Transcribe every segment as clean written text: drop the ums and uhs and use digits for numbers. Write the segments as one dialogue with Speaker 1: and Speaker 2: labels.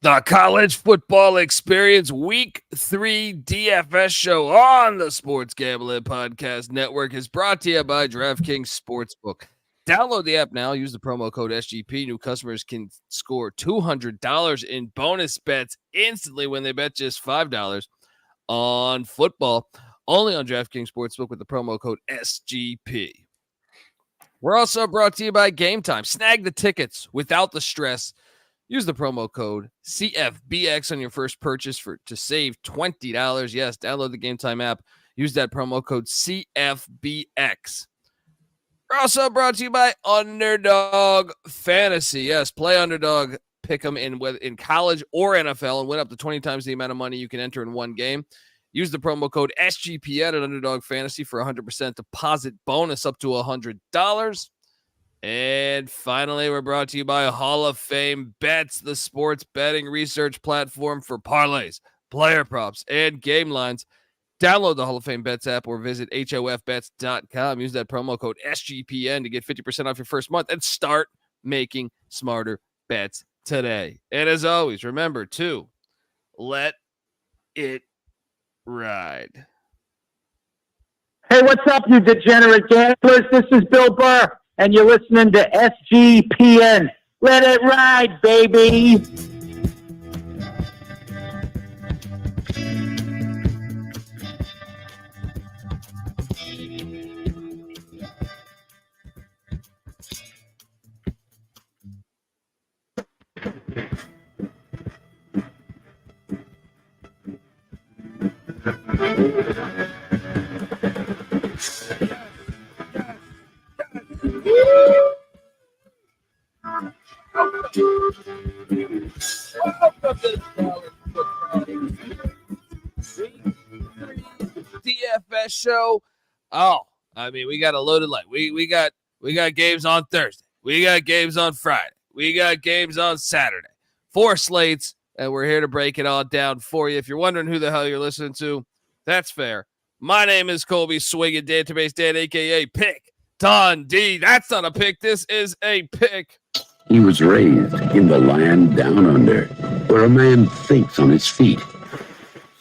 Speaker 1: The College Football Experience Week 3 DFS show on the Sports Gambling Podcast Network is brought to you by DraftKings Sportsbook. Download the app now. Use the promo code SGP. New customers can score $200 in bonus bets instantly when they bet just $5 on football. Only on DraftKings Sportsbook with the promo code SGP. We're also brought to you by Game Time. Snag the tickets without the stress. Use the promo code CFBX on your first purchase to save $20. Yes, download the Game Time app. Use that promo code CFBX. We're also brought to you by Underdog Fantasy. Yes, play Underdog, pick them in college or NFL, and win up to 20 times the amount of money you can enter in one game. Use the promo code SGPN at Underdog Fantasy for 100% deposit bonus up to $100. And finally, we're brought to you by Hall of Fame Bets, the sports betting research platform for parlays, player props, and game lines. Download the Hall of Fame Bets app or visit hofbets.com. Use that promo code SGPN to get 50% off your first month and start making smarter bets today. And as always, remember to let it ride.
Speaker 2: Hey, what's up, you degenerate gamblers? This is Bill Burr, and you're listening to SGPN. Let it ride, baby.
Speaker 1: DFS show. Oh, I mean, we got a loaded light. We got games on Thursday. We got games on Friday. We got games on Saturday. 4 slates, and we're here to break it all down for you. If you're wondering who the hell you're listening to, that's fair. My name is Colby Swinging Database Dan, a.k.a. Pick Dundee. That's not a pick. This is a pick.
Speaker 3: He was raised in the land down under, where a man thinks on his feet,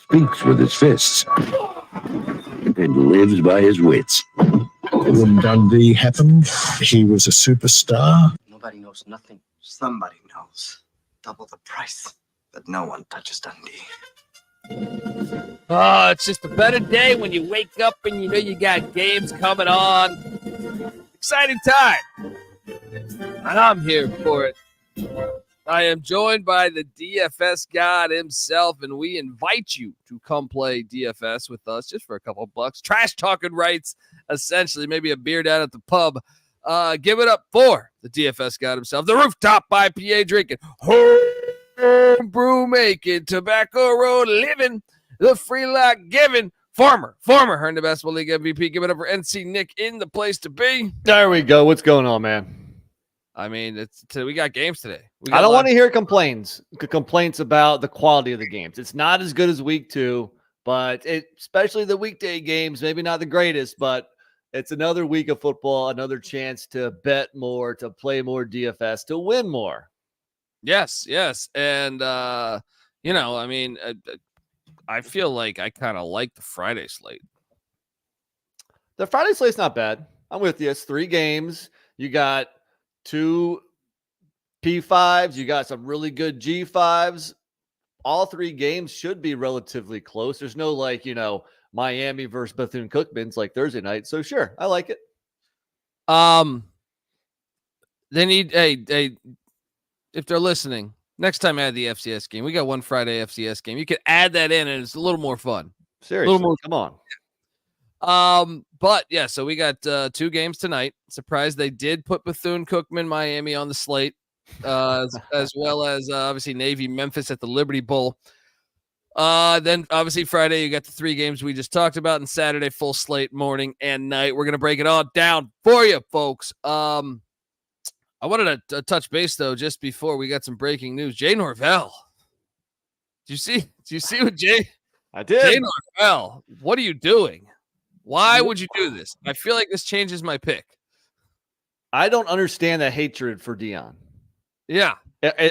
Speaker 3: speaks with his fists, and lives by his wits.
Speaker 4: When Dundee happened, he was a superstar.
Speaker 5: Nobody knows nothing. Somebody knows. Double the price, but no one touches Dundee.
Speaker 1: Oh, it's just a better day when you wake up and you know you got games coming on. Exciting time. And I'm here for it. I am joined by the DFS god himself, and we invite you to come play DFS with us just for a couple of bucks. Trash talking rights, essentially, maybe a beer down at the pub. Give it up for the DFS god himself, the rooftop IPA drinking, home brew making, tobacco road living, the free lot giving, former Herndon Basketball League MVP. Give it up for NC Nick in the place to be.
Speaker 6: There we go. What's going on, man?
Speaker 1: I mean, we got games today.
Speaker 6: I don't want to hear complaints about the quality of the games. It's not as good as week 2, but especially the weekday games, maybe not the greatest, but it's another week of football, another chance to bet more, to play more DFS, to win more.
Speaker 1: Yes. And, I mean, I feel like I kind of like the Friday slate.
Speaker 6: The Friday slate's not bad. I'm with you. It's 3 games. You got 2 P5s. You got some really good G5s. All 3 games should be relatively close. There's no Miami versus Bethune Cookman's like Thursday night. So sure, I like it.
Speaker 1: They need if they're listening, next time add the FCS game. We got one Friday FCS game. You could add that in and it's a little more fun.
Speaker 6: Seriously, come on.
Speaker 1: But yeah, so we got 2 games tonight. Surprised they did put Bethune Cookman Miami on the slate, as well as obviously Navy Memphis at the Liberty Bowl. Then obviously Friday you got the 3 games we just talked about, and Saturday full slate morning and night. We're gonna break it all down for you, folks. I wanted to touch base though just before we got some breaking news. Jay Norvell. Did you see what Jay?
Speaker 6: I did.
Speaker 1: Jay Norvell, what are you doing? Why would you do this? I feel like this changes my pick.
Speaker 6: I don't understand that hatred for Dion.
Speaker 1: Yeah.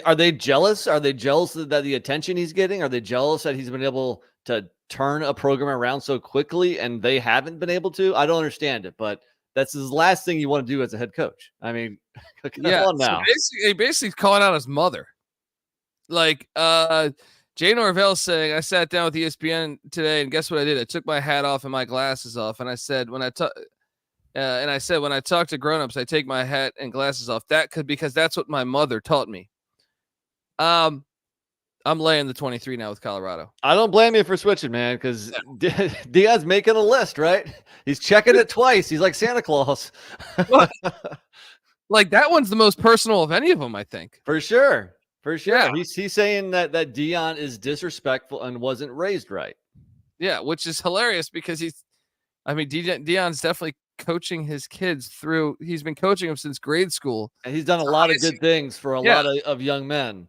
Speaker 6: Are they jealous? Are they jealous that the attention he's getting? Are they jealous that he's been able to turn a program around so quickly and they haven't been able to? I don't understand it, but that's his last thing you want to do as a head coach. I mean, come on now.
Speaker 1: So basically calling out his mother. Like Jay Norvell saying, I sat down with ESPN today, and guess what I did? I took my hat off and my glasses off, and I said when I talk to grown-ups, I take my hat and glasses off. Because that's what my mother taught me. I'm laying the 23 now with Colorado.
Speaker 6: I don't blame you for switching, man, because Dion's making a list, right? He's checking it twice. He's like Santa Claus.
Speaker 1: Like that one's the most personal of any of them, I think.
Speaker 6: For sure. For sure.
Speaker 1: Yeah.
Speaker 6: He's saying that Dion is disrespectful and wasn't raised right.
Speaker 1: Yeah, which is hilarious because Dion's definitely coaching his kids through. He's been coaching them since grade school.
Speaker 6: And he's done a lot of good things for a lot of young men.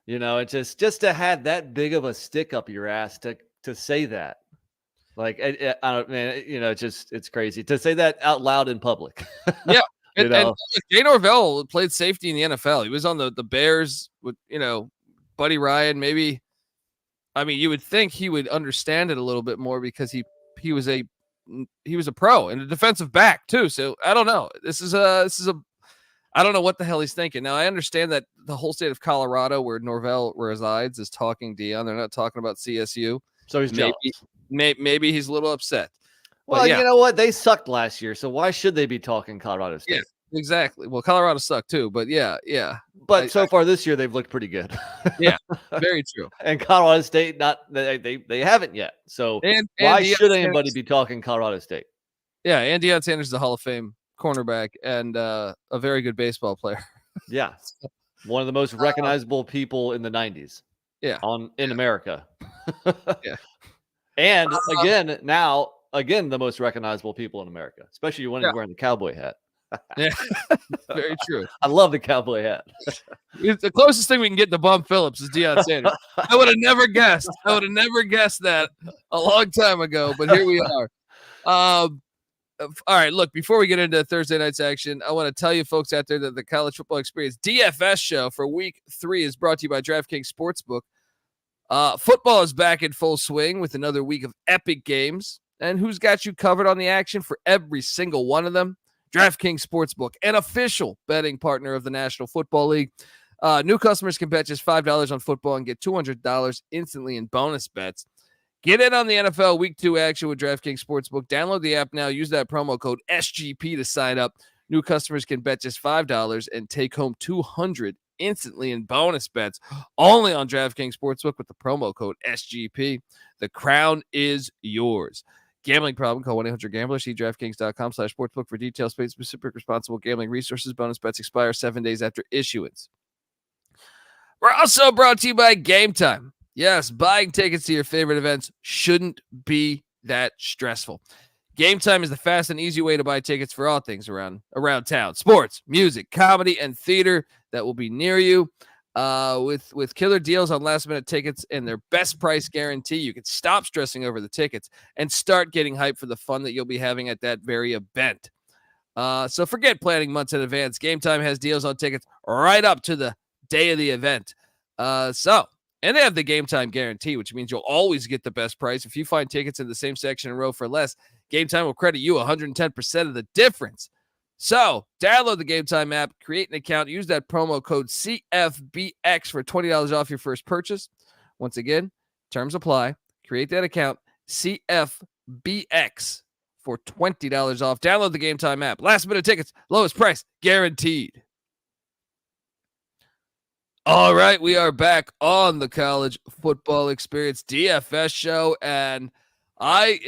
Speaker 6: You know, it's just to have that big of a stick up your ass to say that. Like, I don't, man, you know, it's crazy to say that out loud in public.
Speaker 1: Yeah.
Speaker 6: And
Speaker 1: Jay Norvell played safety in the NFL. He was on the Bears with, Buddy Ryan. Maybe, you would think he would understand it a little bit more because he was a pro and a defensive back too. So I don't know. I don't know what the hell he's thinking. Now I understand that the whole state of Colorado, where Norvell resides, is talking Dion. They're not talking about CSU.
Speaker 6: So he's jealous.
Speaker 1: Maybe he's a little upset.
Speaker 6: Well, you know what? They sucked last year, so why should they be talking Colorado State?
Speaker 1: Yeah, exactly. Well, Colorado sucked too, but yeah.
Speaker 6: But so far this year, they've looked pretty good.
Speaker 1: Yeah, very true.
Speaker 6: And Colorado State, they haven't yet. So why should anybody be talking Colorado State?
Speaker 1: Yeah, and Deion Sanders is a Hall of Fame cornerback and a very good baseball player.
Speaker 6: Yeah, one of the most recognizable people in the 90s.
Speaker 1: Yeah,
Speaker 6: in America.
Speaker 1: Yeah,
Speaker 6: and again, the most recognizable people in America, especially when he's wearing the cowboy hat.
Speaker 1: Yeah, very true.
Speaker 6: I love the cowboy hat.
Speaker 1: The closest thing we can get to Bum Phillips is Deion Sanders. I would have never guessed. That a long time ago, but here we are. All right, look, before we get into Thursday night's action, I want to tell you folks out there that the College Football Experience DFS show for week 3 is brought to you by DraftKings Sportsbook. Football is back in full swing with another week of epic games. And who's got you covered on the action for every single one of them? DraftKings Sportsbook, an official betting partner of the National Football League. New customers can bet just $5 on football and get $200 instantly in bonus bets. Get in on the NFL Week 2 action with DraftKings Sportsbook. Download the app now. Use that promo code SGP to sign up. New customers can bet just $5 and take home $200 instantly in bonus bets. Only on DraftKings Sportsbook with the promo code SGP. The crown is yours. Gambling problem? Call 1-800-GAMBLER. See DraftKings.com/sportsbook for details. Play specific responsible gambling resources. Bonus bets expire 7 days after issuance. We're also brought to you by Game Time. Yes, buying tickets to your favorite events shouldn't be that stressful. Game Time is the fast and easy way to buy tickets for all things around town. Sports, music, comedy, and theater that will be near you. With killer deals on last-minute tickets and their best price guarantee, you can stop stressing over the tickets and start getting hyped for the fun that you'll be having at that very event. So forget planning months in advance. Game Time has deals on tickets right up to the day of the event. And they have the Game Time guarantee, which means you'll always get the best price. If you find tickets in the same section and row for less, Game Time will credit you 110% of the difference. So download the Game Time app, create an account, use that promo code CFBX for $20 off your first purchase. Once again, terms apply. Create that account, CFBX for $20 off. Download the Game Time app. Last minute tickets, lowest price guaranteed. All right, we are back on the College Football Experience DFS show, and I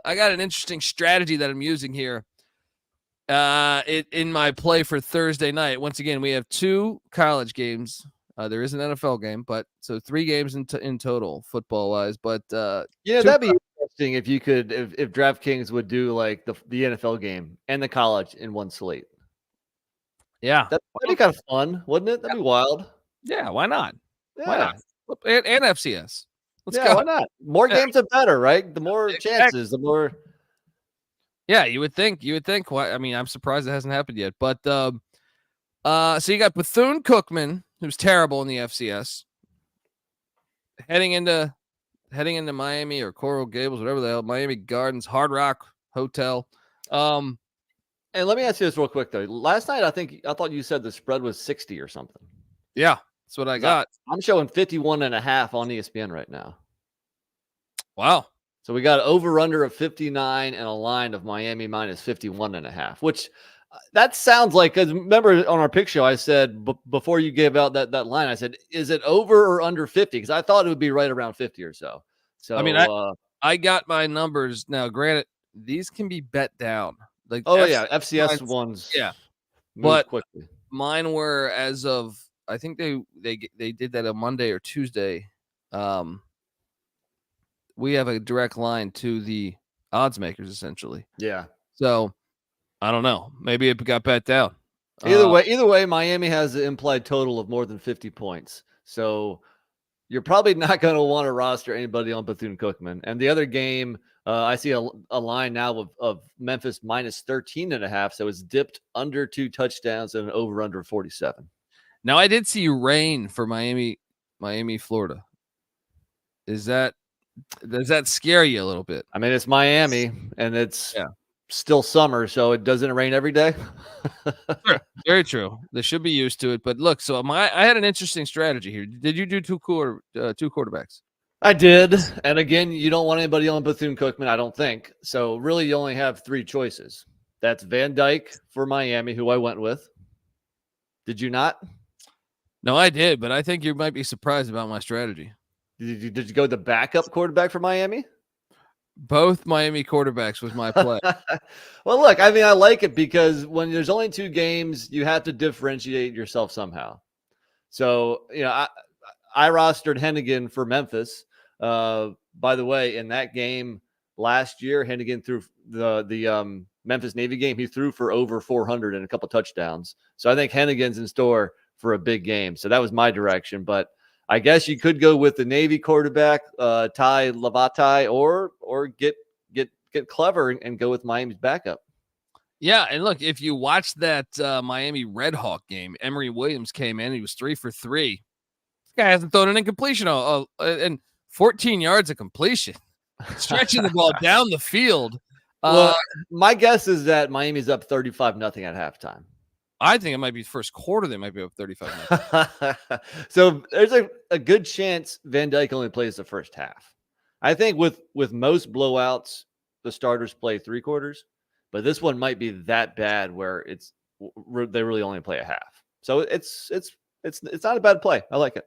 Speaker 1: got an interesting strategy that I'm using here in my play for Thursday night. Once again, we have 2 college games. There is an NFL game, but so 3 games in total football-wise. But
Speaker 6: that'd be interesting if if DraftKings would do like the NFL game and the college in one slate.
Speaker 1: Yeah,
Speaker 6: that'd be kind of fun, wouldn't it? That'd be wild.
Speaker 1: Yeah, why not?
Speaker 6: Yeah.
Speaker 1: Why not? And FCS. Let's go.
Speaker 6: Why not? More games are better, right? The more chances, the more.
Speaker 1: Yeah, you would think. I'm surprised it hasn't happened yet. But so you got Bethune Cookman, who's terrible in the FCS, heading into Miami or Coral Gables, whatever the hell, Miami Gardens, Hard Rock Hotel.
Speaker 6: And let me ask you this real quick, though. Last night, I thought you said the spread was 60 or something.
Speaker 1: Yeah, that's what I got.
Speaker 6: I'm showing 51.5 on ESPN right now.
Speaker 1: Wow.
Speaker 6: So we got over-under of 59 and a line of Miami minus 51.5, which that sounds like, because remember on our pick show, I said before you gave out that line, I said, is it over or under 50? Because I thought it would be right around 50 or so. So
Speaker 1: I mean, I got my numbers now. Granted, these can be bet down. Like
Speaker 6: FCS ones.
Speaker 1: Yeah,
Speaker 6: but quickly.
Speaker 1: Mine were as of, I think they did that on Monday or Tuesday. We have a direct line to the odds makers essentially.
Speaker 6: Yeah.
Speaker 1: So I don't know. Maybe it got bet down.
Speaker 6: Either way, Miami has an implied total of more than 50 points. So you're probably not going to want to roster anybody on Bethune Cookman. And the other game, I see a line now of Memphis minus 13.5. So it's dipped under 2 touchdowns and over under 47.
Speaker 1: Now I did see rain for Miami, Florida. Does that scare you a little bit?
Speaker 6: I mean, it's Miami and it's still summer, so it doesn't rain every day.
Speaker 1: Sure. Very true. They should be used to it. But look, so I had an interesting strategy here. Did you do two quarterbacks?
Speaker 6: I did. And again, you don't want anybody on Bethune Cookman, I don't think. So really, you only have 3 choices. That's Van Dyke for Miami, who I went with. Did you not?
Speaker 1: No, I did, but I think you might be surprised about my strategy.
Speaker 6: Did you go the backup quarterback for Miami?
Speaker 1: Both Miami quarterbacks was my play.
Speaker 6: Well, look, I mean, I like it because when there's only 2 games, you have to differentiate yourself somehow. So, I rostered Henigan for Memphis. By the way, in that game last year, Henigan threw the Memphis Navy game. He threw for over 400 and a couple touchdowns. So I think Henigan's in store for a big game. So that was my direction. But I guess you could go with the Navy quarterback, Ty Lavatai, or get clever and go with Miami's backup.
Speaker 1: Yeah, and look, if you watch that Miami Red Hawk game, Emory Williams came in. He was 3 for 3. This guy hasn't thrown an incompletion and 14 yards of completion, stretching the ball down the field.
Speaker 6: Well, my guess is that Miami's up 35-0 at halftime.
Speaker 1: I think it might be first quarter. They might be up 35-0.
Speaker 6: So there's a good chance Van Dyke only plays the first half. I think with most blowouts, the starters play 3 quarters, but this one might be that bad where they really only play a half. So it's not a bad play. I like it.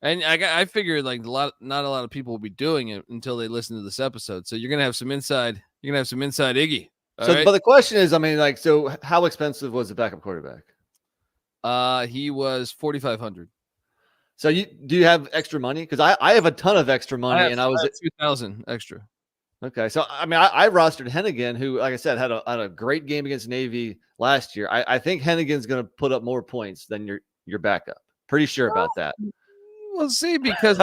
Speaker 1: And I figured like not a lot of people will be doing it until they listen to this episode. So you're gonna have some inside. You're gonna have some inside Iggy.
Speaker 6: But the question is, I mean, like, so how expensive was the backup quarterback?
Speaker 1: He was $4,500.
Speaker 6: So do you have extra money? Because I have a ton of extra money, and I was at
Speaker 1: 2,000 extra. Okay,
Speaker 6: so I mean, I rostered Henigan, who, like I said, had a great game against Navy last year. I think Hennigan's going to put up more points than your backup. Pretty sure about that.
Speaker 1: We'll see, because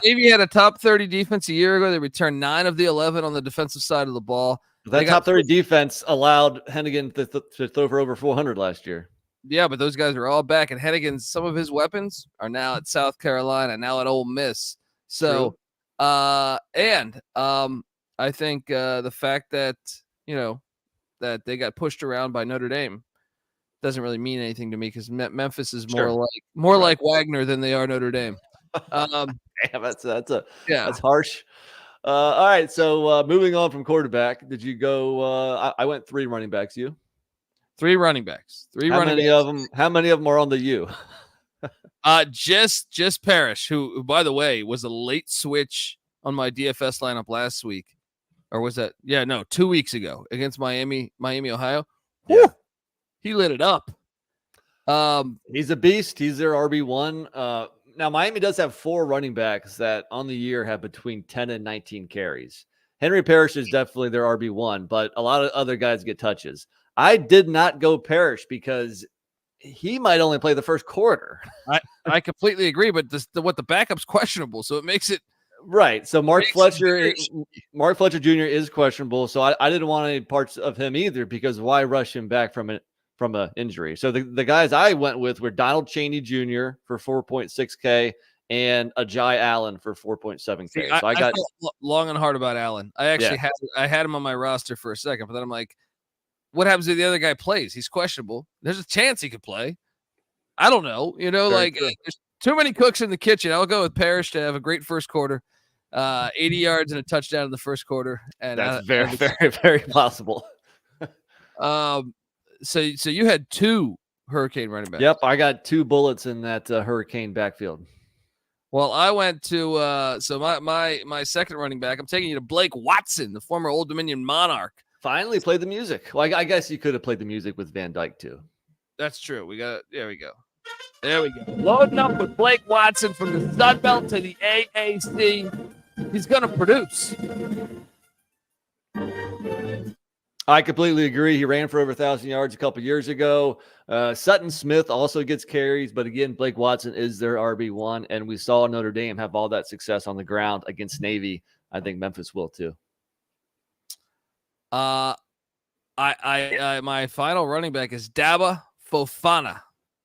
Speaker 1: Navy had a top 30 defense a year ago. They returned 9 of the 11 on the defensive side of the ball.
Speaker 6: That top 30 defense allowed Henigan to throw for over 400 last year.
Speaker 1: Yeah, but those guys are all back, and Hennigan's some of his weapons are now at South Carolina, now at Ole Miss. So, I think the fact that that they got pushed around by Notre Dame doesn't really mean anything to me, because Memphis is more like Wagner than they are Notre Dame.
Speaker 6: Damn, that's harsh. All right, so moving on from quarterback, did you go? I went 3 running backs. You
Speaker 1: 3 running backs. How many
Speaker 6: of them are on the U?
Speaker 1: Just Parrish, who by the way was a late switch on my DFS lineup last week, or was that? Yeah, no, 2 weeks ago against Miami, Ohio.
Speaker 6: Yeah.
Speaker 1: He lit it up.
Speaker 6: He's a beast. He's their RB1. Now, Miami does have 4 running backs that on the year have between 10 and 19 carries. Henry Parrish is definitely their RB1, but a lot of other guys get touches. I did not go Parrish because he might only play the first quarter.
Speaker 1: I completely agree, but the backup's questionable, so it makes it
Speaker 6: right. So Mark Fletcher Jr. is questionable, so I didn't want any parts of him either, because why rush him back from from an injury. So the guys I went with were Donald Chaney Jr. for 4.6K and Ajay Allen for 4.7K. So I got
Speaker 1: felt long and hard about Allen. I actually had him on my roster for a second, but then I'm like, what happens if the other guy plays? He's questionable. There's a chance he could play. I don't know. There's too many cooks in the kitchen. I'll go with Parrish to have a great first quarter, 80 yards and a touchdown in the first quarter. And
Speaker 6: that's very, very, very possible.
Speaker 1: So you had 2 Hurricane running backs.
Speaker 6: Yep, I got 2 bullets in that Hurricane backfield.
Speaker 1: Well, I went to so my second running back. I'm taking you to Blake Watson, the former Old Dominion Monarch.
Speaker 6: Finally played the music. Well, I guess you could have played the music with Van Dyke too.
Speaker 1: That's true. There we go. Loading up with Blake Watson from the Sun Belt to the AAC. He's going to produce.
Speaker 6: I completely agree. He ran for over 1,000 yards a couple years ago. Sutton Smith also gets carries, but again, Blake Watson is their RB1, and we saw Notre Dame have all that success on the ground against Navy. I think Memphis will too.
Speaker 1: My final running back is Daba Fofana,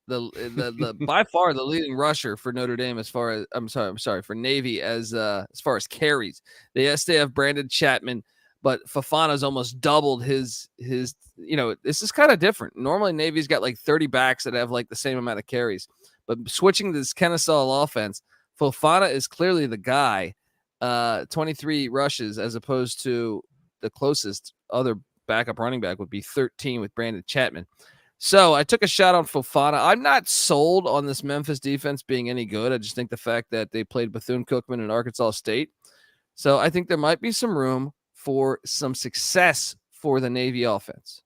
Speaker 1: the by far the leading rusher for Notre Dame for Navy as far as carries. They have Brandon Chapman, but Fofana's almost doubled his. This is kind of different. Normally Navy's got like 30 backs that have like the same amount of carries, but switching to this Kennesaw offense, Fofana is clearly the guy. 23 rushes as opposed to the closest other backup running back would be 13 with Brandon Chapman. So I took a shot on Fofana. I'm not sold on this Memphis defense being any good. I just think the fact that they played Bethune Cookman and Arkansas State. So I think there might be some room for some success for the Navy offense.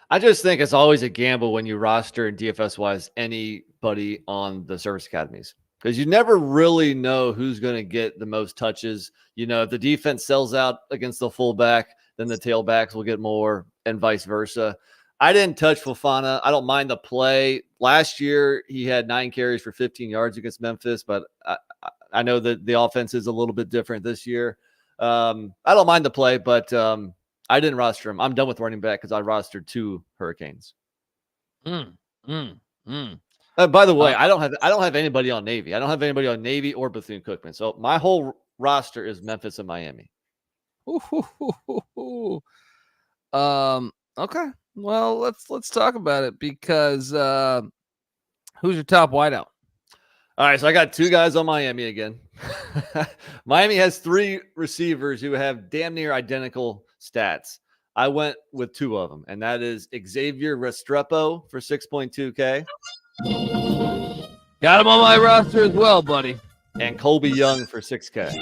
Speaker 6: I just think it's always a gamble when you roster and DFS-wise anybody on the service academies, because you never really know who's going to get the most touches. If the defense sells out against the fullback, then the tailbacks will get more and vice versa. I didn't touch Fofana. I don't mind the play. Last year, he had 9 carries for 15 yards against Memphis, but I know that the offense is a little bit different this year. I don't mind the play, but I didn't roster him. I'm done with running back because I rostered 2 Hurricanes. By the way, I don't have anybody on Navy. I don't have anybody on Navy or Bethune Cookman. So my whole roster is Memphis and Miami.
Speaker 1: Okay. Well, let's talk about it because who's your top wideout?
Speaker 6: All right, so I got 2 guys on Miami again. Miami has 3 receivers who have damn near identical stats. I went with 2 of them, and that is Xavier Restrepo for 6.2K.
Speaker 1: Got him on my roster as well, buddy.
Speaker 6: And Colby Young for 6K.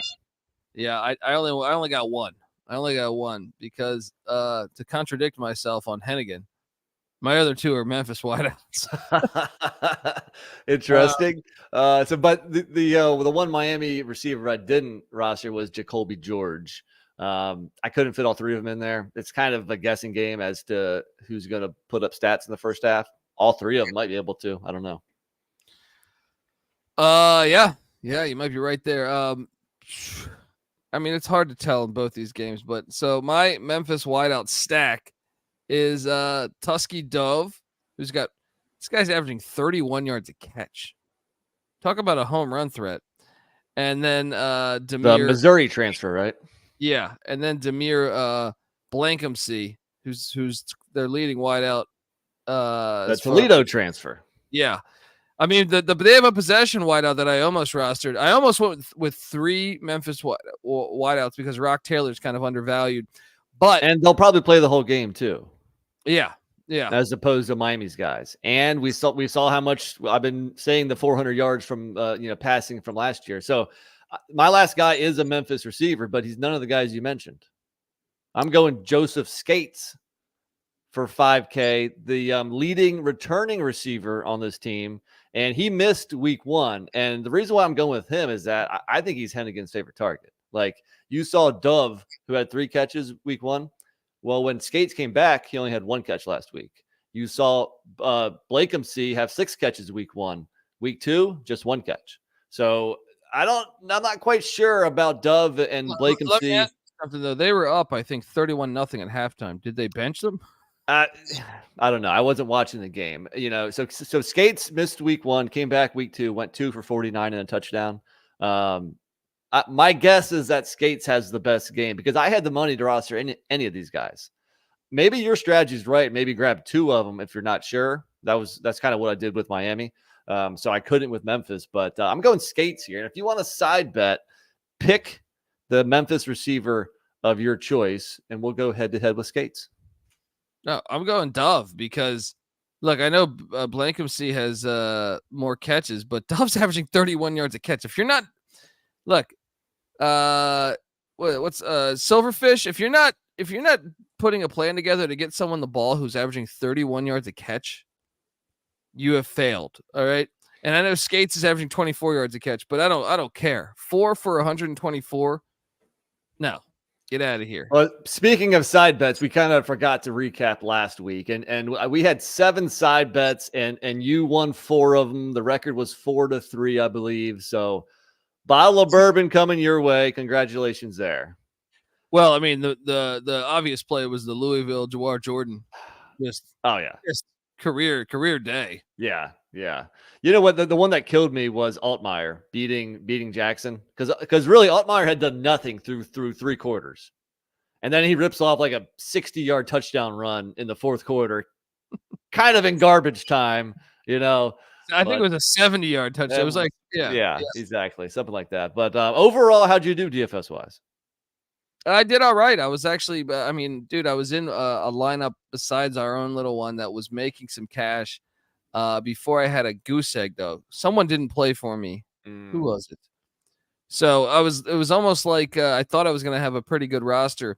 Speaker 1: Yeah, I only got one. I only got one because to contradict myself on Henigan, my other 2 are Memphis wideouts.
Speaker 6: Interesting. But the one Miami receiver I didn't roster was Jacoby George. I couldn't fit all 3 of them in there. It's kind of a guessing game as to who's going to put up stats in the first half. All 3 of them might be able to. I don't know.
Speaker 1: Yeah, you might be right there. I mean, it's hard to tell in both these games, but so my Memphis wideout stack is Tusky Dove, who's got this guy's averaging 31 yards a catch. Talk about a home run threat. And then Demir,
Speaker 6: the Missouri transfer, right?
Speaker 1: Yeah, and then Demir Blankumsey, who's their leading wideout.
Speaker 6: The Toledo transfer.
Speaker 1: Yeah. I mean, they have a possession wideout that I almost rostered. I almost went with 3 Memphis wideouts because Rock Taylor's kind of undervalued. And
Speaker 6: they'll probably play the whole game too.
Speaker 1: Yeah.
Speaker 6: As opposed to Miami's guys. And we saw how much I've been saying the 400 yards from passing from last year. So my last guy is a Memphis receiver, but he's none of the guys you mentioned. I'm going Joseph Skates for 5K, the leading returning receiver on this team. And he missed week 1. And the reason why I'm going with him is that I think he's Henigan's favorite target. Like you saw Dove, who had 3 catches week 1. Well, when Skates came back, he only had 1 catch last week. You saw Blankumsey have 6 catches week 1. Week 2, just 1 catch. So I'm not quite sure about Dove and Blankumsey.
Speaker 1: Something though, they were up, I think 31-0 at halftime. Did they bench them?
Speaker 6: I don't know. I wasn't watching the game, So Skates missed week 1, came back week 2, went 2 for 49 and a touchdown. My guess is that Skates has the best game because I had the money to roster any of these guys. Maybe your strategy is right. Maybe grab 2 of them if you're not sure. That's kind of what I did with Miami. So I couldn't with Memphis, but I'm going Skates here. And if you want a side bet, pick the Memphis receiver of your choice, and we'll go head to head with Skates.
Speaker 1: No, I'm going Dove because, look, I know Blankumsey has more catches, but Dove's averaging 31 yards a catch. If you're not, look, what's Silverfish? If you're not putting a plan together to get someone the ball who's averaging 31 yards a catch, you have failed. All right. And I know Skates is averaging 24 yards a catch, but I don't care. 4 for 124. No, get out of here.
Speaker 6: Well, speaking of side bets, we kind of forgot to recap last week, and we had 7 side bets, and you won 4 of them. The record was 4-3, I believe. So, bottle of bourbon coming your way. Congratulations there.
Speaker 1: Well, I mean, the obvious play was the Louisville Jawar Jordan. Just career day.
Speaker 6: Yeah. You know what? The one that killed me was Altmaier beating Jackson because really Altmaier had done nothing through 3 quarters, and then he rips off like a 60-yard touchdown run in the 4th quarter, kind of in garbage time.
Speaker 1: I think it was a 70-yard touchdown. It was like
Speaker 6: exactly, something like that. But overall, how'd you do DFS wise?
Speaker 1: I did all right. I was actually, I mean, dude, I was in a lineup besides our own little one that was making some cash before I had a goose egg, though. Someone didn't play for me. Who was it? So it was almost like I thought I was going to have a pretty good roster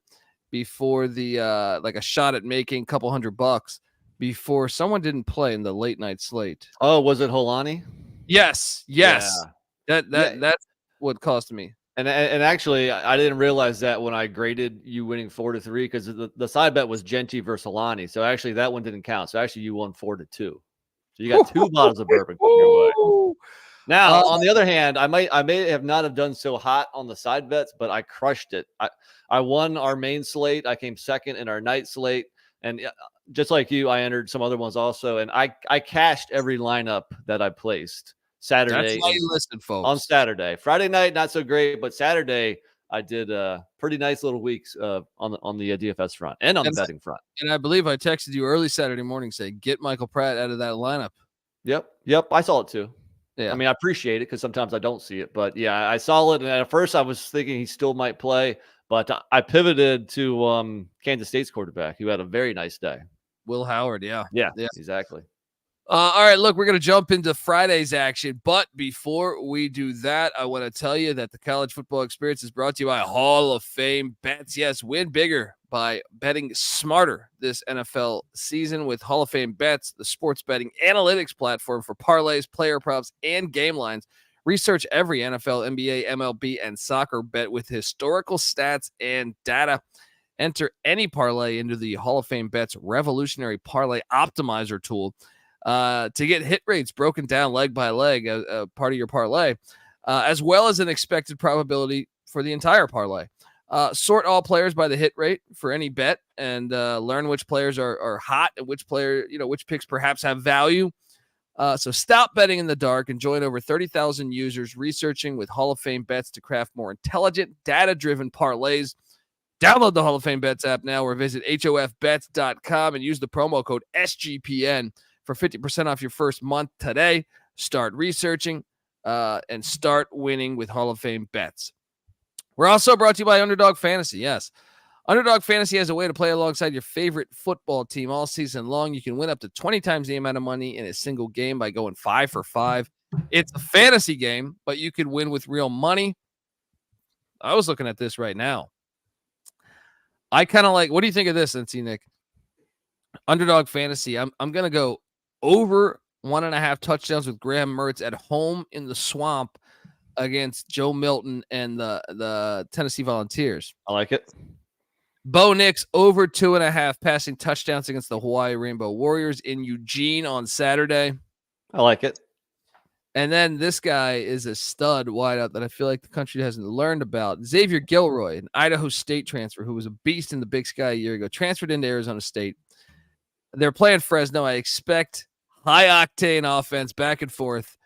Speaker 1: before the like a shot at making a couple $100 before someone didn't play in the late night slate.
Speaker 6: Oh, was it Holani?
Speaker 1: Yes. Yeah. That's what cost me.
Speaker 6: And actually, I didn't realize that when I graded you winning 4-3 because the side bet was Genty versus Holani. So actually, that one didn't count. So actually, you won 4-2. So you got 2 bottles of bourbon coming your way. Now, on the other hand, I may have not have done so hot on the side bets, but I crushed it. I won our main slate. I came second in our night slate, and just like you, I entered some other ones also, and I cashed every lineup that I placed. Saturday.
Speaker 1: That's why you listened, folks.
Speaker 6: On Saturday. Friday night, not so great, but Saturday, I did pretty nice little weeks on the DFS front and on the betting front.
Speaker 1: And I believe I texted you early Saturday morning saying, get Michael Pratt out of that lineup.
Speaker 6: Yep. I saw it too.
Speaker 1: Yeah.
Speaker 6: I mean, I appreciate it because sometimes I don't see it, but yeah, I saw it. And at first I was thinking he still might play, but I pivoted to Kansas State's quarterback who had a very nice day.
Speaker 1: Will Howard. Yeah,
Speaker 6: exactly.
Speaker 1: All right, look, we're going to jump into Friday's action, but before we do that, I want to tell you that the College Football Experience is brought to you by Hall of Fame Bets. Yes, win bigger by betting smarter this NFL season with Hall of Fame Bets, the sports betting analytics platform for parlays, player props, and game lines. Research every NFL, NBA, MLB, and soccer bet with historical stats and data. Enter any parlay into the Hall of Fame Bets revolutionary parlay optimizer tool. To get hit rates broken down leg by leg, part of your parlay, as well as an expected probability for the entire parlay. Sort all players by the hit rate for any bet and learn which players are hot and which picks perhaps have value. So stop betting in the dark and join over 30,000 users researching with Hall of Fame Bets to craft more intelligent, data-driven parlays. Download the Hall of Fame Bets app now or visit hofbets.com and use the promo code SGPN for 50% off your first month today. Start researching and start winning with Hall of Fame Bets. We're also brought to you by Underdog Fantasy. Yes, Underdog Fantasy has a way to play alongside your favorite football team all season long. You can win up to 20 times the amount of money in a single game by going 5 for 5. It's a fantasy game, but you could win with real money. I was looking at this right now. I kind of like, what do you think of this, NC Nick? Underdog Fantasy. I'm going to go over 1.5 touchdowns with Graham Mertz at home in the swamp against Joe Milton and the Tennessee Volunteers.
Speaker 6: I like it.
Speaker 1: Bo Nix over 2.5 passing touchdowns against the Hawaii Rainbow Warriors in Eugene on Saturday.
Speaker 6: I like it.
Speaker 1: And then this guy is a stud wideout that I feel like the country hasn't learned about. Xavier Gilroy, an Idaho State transfer who was a beast in the Big Sky a year ago, transferred into Arizona State. They're playing Fresno. I expect high octane offense back and forth.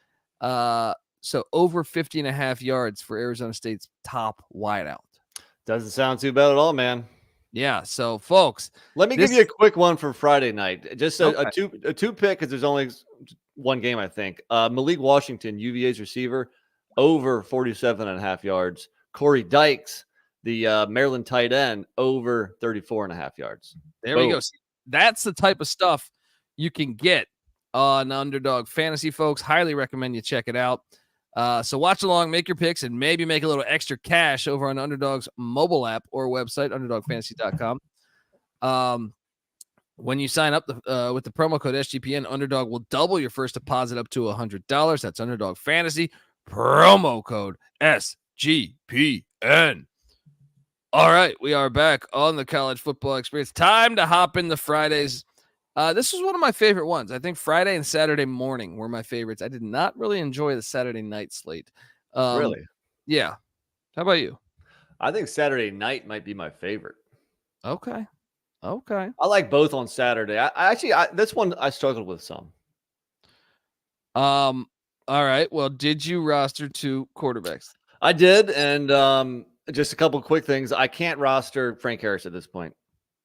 Speaker 1: So over 50.5 yards for Arizona State's top wideout.
Speaker 6: Doesn't sound too bad at all, man.
Speaker 1: Yeah. So, folks,
Speaker 6: let me give you a quick one for Friday night. Just a two pick because there's only one game, I think. Malik Washington, UVA's receiver, over 47.5 yards. Corey Dykes, the Maryland tight end, over 34.5 yards.
Speaker 1: There we go. See, that's the type of stuff you can get on Underdog Fantasy, folks. Highly recommend you check it out. So watch along, make your picks, and maybe make a little extra cash over on Underdog's mobile app or website, underdogfantasy.com. When you sign up with the promo code SGPN, Underdog will double your first deposit up to $100. That's Underdog Fantasy, promo code SGPN. All right, we are back on the College Football Experience. Time to hop into Fridays. This was one of my favorite ones. I think Friday and Saturday morning were my favorites. I did not really enjoy the Saturday night slate.
Speaker 6: Really?
Speaker 1: Yeah. How about you?
Speaker 6: I think Saturday night might be my favorite.
Speaker 1: Okay.
Speaker 6: I like both on Saturday. This one I struggled with some.
Speaker 1: All right. Well, did you roster 2 quarterbacks?
Speaker 6: I did, and just a couple quick things. I can't roster Frank Harris at this point.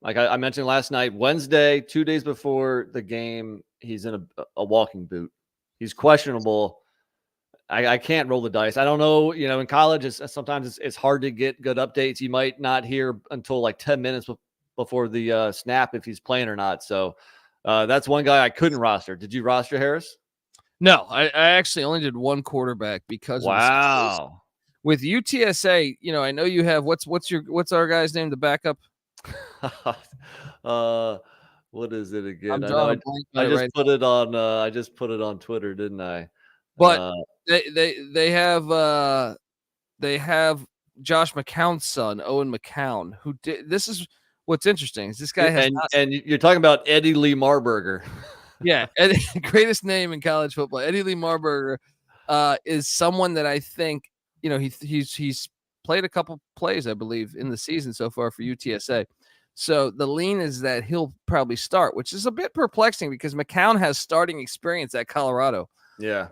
Speaker 6: Like I mentioned last night, Wednesday, 2 days before the game, he's in a walking boot. He's questionable. I can't roll the dice. I don't know. In college, sometimes it's hard to get good updates. You might not hear until like 10 minutes before the snap if he's playing or not. So that's one guy I couldn't roster. Did you roster Harris?
Speaker 1: No, I actually only did 1 quarterback because
Speaker 6: wow.
Speaker 1: With UTSA, I know you have what's our guy's name, the backup?
Speaker 6: What is it again?
Speaker 1: I
Speaker 6: just put it on Twitter, didn't I?
Speaker 1: But they have Josh McCown's son, Owen McCown, who did. This is what's interesting. Is this guy has
Speaker 6: and you're talking about Eddie Lee Marburger.
Speaker 1: Yeah, greatest name in college football. Eddie Lee Marburger is someone that I think he's played a couple plays, I believe, in the season so far for UTSA. So the lean is that he'll probably start, which is a bit perplexing because McCown has starting experience at Colorado.
Speaker 6: Yeah.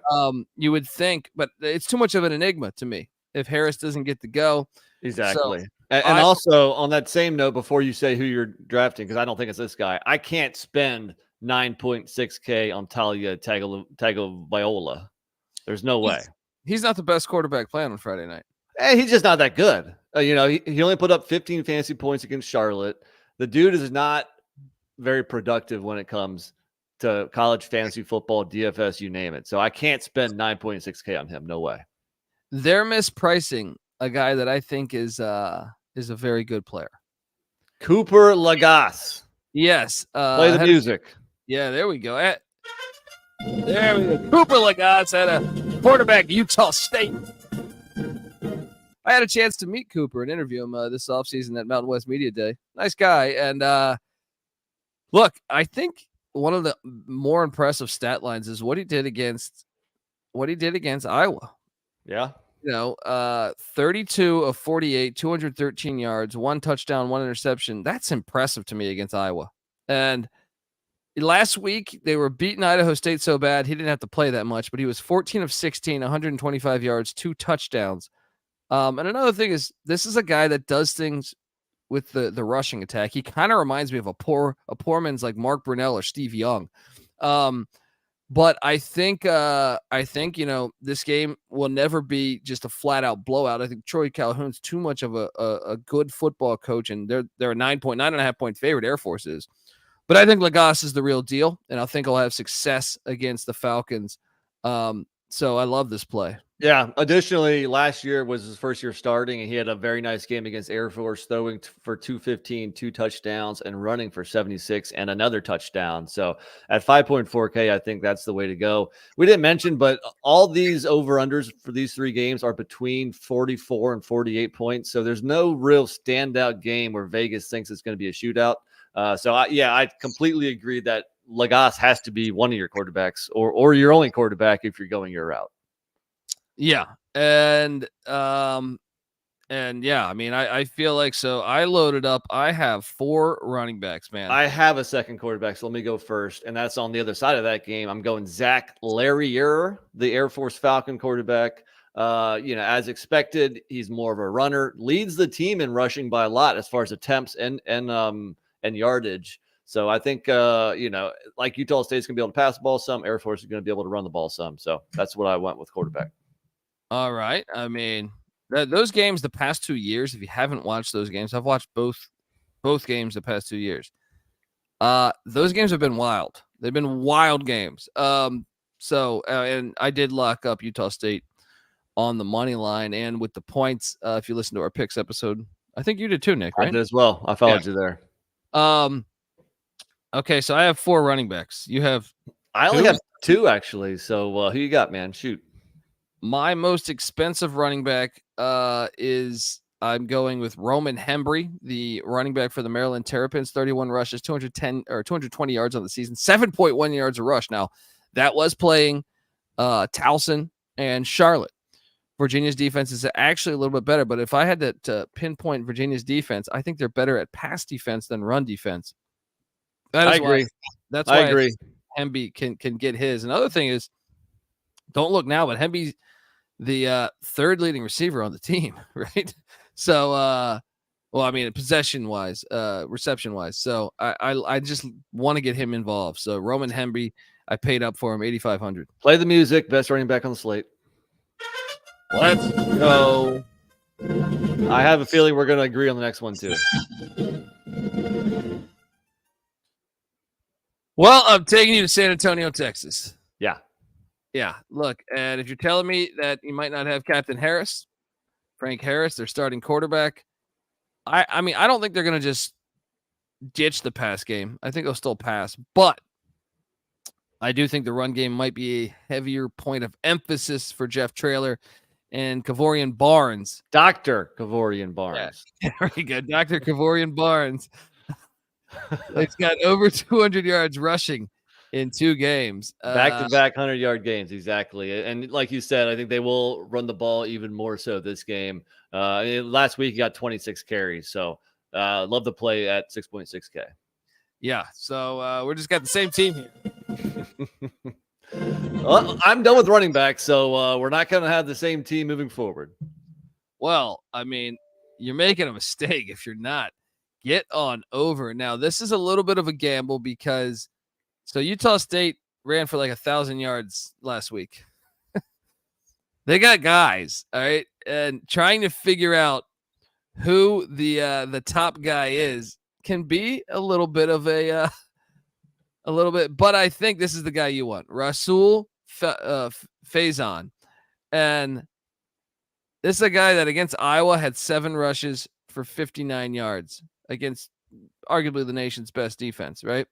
Speaker 1: You would think, but it's too much of an enigma to me if Harris doesn't get to go.
Speaker 6: Exactly. So, and also on that same note, before you say who you're drafting, because I don't think it's this guy, I can't spend $9.6K on Talia Tagovailoa. There's no way.
Speaker 1: He's not the best quarterback playing on Friday night.
Speaker 6: He's just not that good. He only put up 15 fantasy points against Charlotte. The dude is not very productive when it comes to college fantasy football, DFS, you name it. So I can't spend 9.6K on him. No way.
Speaker 1: They're mispricing a guy that I think is a very good player.
Speaker 6: Cooper Legas.
Speaker 1: Yes.
Speaker 6: Play the music.
Speaker 1: Yeah, there we go. There we go. Cooper Legas had a quarterback, Utah State. I had a chance to meet Cooper and interview him this offseason at Mountain West Media Day. Nice guy. And look, I think one of the more impressive stat lines is what he did against Iowa.
Speaker 6: Yeah.
Speaker 1: 32 of 48, 213 yards, 1 touchdown, 1 interception. That's impressive to me against Iowa. And last week, they were beating Idaho State so bad, he didn't have to play that much, but he was 14 of 16, 125 yards, 2 touchdowns. And another thing is, this is a guy that does things with the rushing attack. He kind of reminds me of a poor man's like Mark Brunell or Steve Young. But I think this game will never be just a flat out blowout. I think Troy Calhoun's too much of a good football coach, and they're a 9.5 point favorite. Air Force is, but I think Legas is the real deal, and I think he'll have success against the Falcons. So I love this play.
Speaker 6: Yeah. Additionally, last year was his first year starting, and he had a very nice game against Air Force, throwing for 215, 2 touchdowns, and running for 76 and another touchdown. So at 5.4K, I think that's the way to go. We didn't mention, but all these over-unders for these 3 games are between 44 and 48 points. So there's no real standout game where Vegas thinks it's going to be a shootout. I completely agree that Legas has to be one of your quarterbacks or your only quarterback if you're going your route.
Speaker 1: Yeah. And And yeah, I mean, I feel like so I loaded up. I have 4 running backs, man.
Speaker 6: I have a second quarterback, so let me go first. And that's on the other side of that game. I'm going Zach Larrier, the Air Force Falcon quarterback. As expected, he's more of a runner, leads the team in rushing by a lot as far as attempts and yardage. So I think, like Utah State's going to be able to pass the ball some, Air Force is going to be able to run the ball some. So that's what I went with quarterback.
Speaker 1: All right. I mean, those games the past 2 years, if you haven't watched those games, I've watched both games the past 2 years. Those games have been wild. They've been wild games. And I did lock up Utah State on the money line and with the points. If you listen to our picks episode, I think you did too, Nick, right?
Speaker 6: I did as well. I followed you there.
Speaker 1: Okay, so I have 4 running backs.
Speaker 6: I only have 2 actually. So who you got, man? Shoot.
Speaker 1: My most expensive running back is I'm going with Roman Hembry, the running back for the Maryland Terrapins. 31 rushes, 220 yards on the season, 7.1 yards a rush. Now that was playing Towson and Charlotte. Virginia's defense is actually a little bit better, but if I had to pinpoint Virginia's defense, I think they're better at pass defense than run defense.
Speaker 6: I agree.
Speaker 1: That's why
Speaker 6: I agree.
Speaker 1: Hemby can get his. Another thing is, don't look now, but Hemby's the 3rd leading receiver on the team, right? So, possession wise, reception wise. So I just want to get him involved. So Roman Hemby, I paid up for him $8,500.
Speaker 6: Play the music. Best running back on the slate.
Speaker 1: Let's go.
Speaker 6: I have a feeling we're going to agree on the next one too.
Speaker 1: Well, I'm taking you to San Antonio, Texas.
Speaker 6: Yeah.
Speaker 1: Yeah. Look, and if you're telling me that you might not have Captain Harris, Frank Harris, their starting quarterback, I mean, I don't think they're going to just ditch the pass game. I think they'll still pass, but I do think the run game might be a heavier point of emphasis for Jeff Traylor and Kavorian Barnes.
Speaker 6: Dr. Kavorian Barnes.
Speaker 1: Yeah, very good. Dr. Kavorian Barnes. He's got over 200 yards rushing in 2 games.
Speaker 6: Back-to-back 100-yard games, exactly. And like you said, I think they will run the ball even more so this game. Last week, he got 26 carries. So love the play at 6.6K.
Speaker 1: Yeah, so we're just got the same team here.
Speaker 6: Well, I'm done with running back, so we're not going to have the same team moving forward.
Speaker 1: Well, I mean, you're making a mistake if you're not. Get on over. Now, this is a little bit of a gamble because Utah State ran for like 1,000 yards last week. They got guys, all right, and trying to figure out who the top guy is can be a little bit of a little bit, but I think this is the guy you want, Rasul Faison, and this is a guy that against Iowa had 7 rushes for 59 yards against arguably the nation's best defense, right?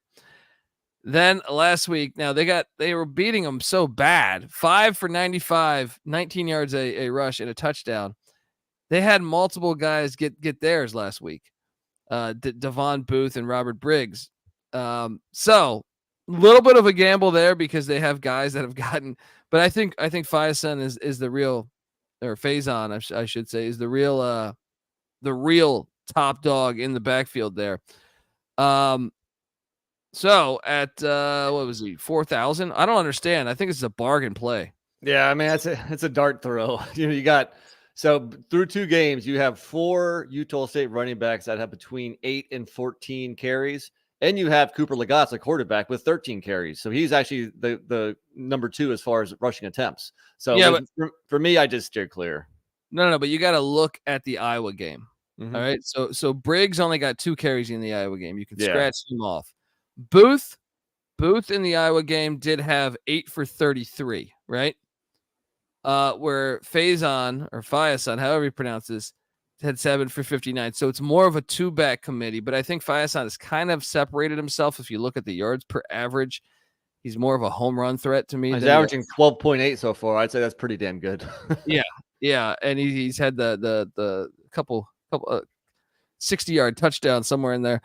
Speaker 1: Then last week, now they were beating them so bad, 5 for 95, 19 yards a rush and a touchdown. They had multiple guys get theirs last week. Devon Booth and Robert Briggs. So a little bit of a gamble there because they have guys that have gotten, but I think Faison is the real, or Faison, I should say, is the real top dog in the backfield there. So at what was he, 4,000? I don't understand. I think it's a bargain play.
Speaker 6: Yeah, I mean it's a dart throw. You got, so through 2 games, you have 4 Utah State running backs that have between 8 and 14 carries, and you have Cooper Legas, a quarterback, with 13 carries. So he's actually the number 2 as far as rushing attempts. So yeah, but for me, I just steer clear.
Speaker 1: No, but you got to look at the Iowa game.
Speaker 6: Mm-hmm.
Speaker 1: All right, so Briggs only got 2 carries in the Iowa game. You can scratch him off. Booth in the Iowa game did have 8 for 33, right? Where Faison, however you pronounce this, had 7 for 59. So it's more of a 2-back committee, but I think Faison has kind of separated himself. If you look at the yards per average, he's more of a home run threat to me.
Speaker 6: He's averaging 12.8 so far. I'd say that's pretty damn good.
Speaker 1: Yeah, and he's had the couple 60-yard touchdown somewhere in there.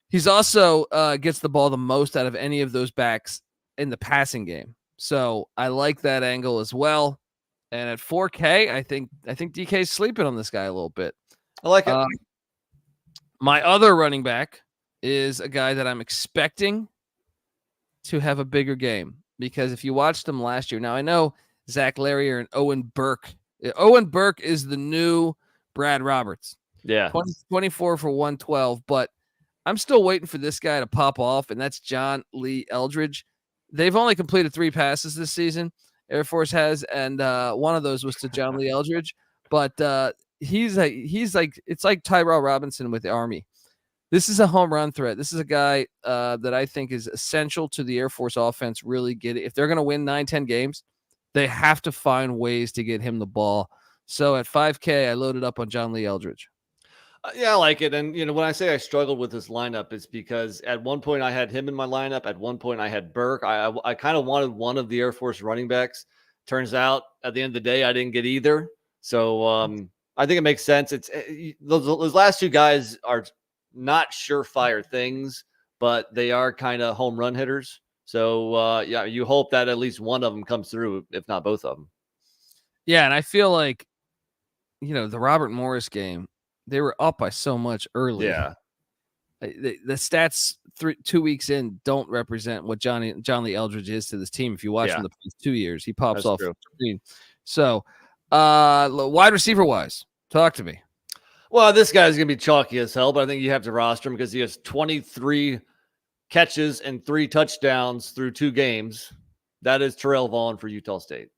Speaker 1: He's also gets the ball the most out of any of those backs in the passing game. So I like that angle as well. And at 4K, I think DK's sleeping on this guy a little bit.
Speaker 6: I like it.
Speaker 1: My other running back is a guy that I'm expecting to have a bigger game, because if you watched him last year, now I know Zach Larrier and Owen Burke. Owen Burke is the new Brad Roberts.
Speaker 6: Yeah.
Speaker 1: 24 for 112, but I'm still waiting for this guy to pop off, and that's John Lee Eldridge. They've only completed 3 passes this season, Air Force has, and one of those was to John Lee Eldridge, but he's like it's like Tyrell Robinson with the Army. This is a home run threat. This is a guy that I think is essential to the Air Force offense. Really get it. If they're going to win 9-10 games, they have to find ways to get him the ball. So at 5K, I loaded up on John Lee Eldridge.
Speaker 6: Yeah, I like it. And, when I say I struggled with this lineup, it's because at one point I had him in my lineup. At one point I had Burke. I kind of wanted one of the Air Force running backs. Turns out at the end of the day, I didn't get either. So I think it makes sense. It's those last 2 guys are not surefire things, but they are kind of home run hitters. So, you hope that at least one of them comes through, if not both of them.
Speaker 1: Yeah, and I feel like, the Robert Morris game, they were up by so much early.
Speaker 6: Yeah.
Speaker 1: The stats 2 weeks in don't represent what John Lee Eldridge is to this team. If you watch him the past 2 years, he pops off the screen. So, wide receiver wise, talk to me.
Speaker 6: Well, this guy's going to be chalky as hell, but I think you have to roster him because he has 23 catches and 3 touchdowns through 2 games. That is Terrell Vaughn for Utah State.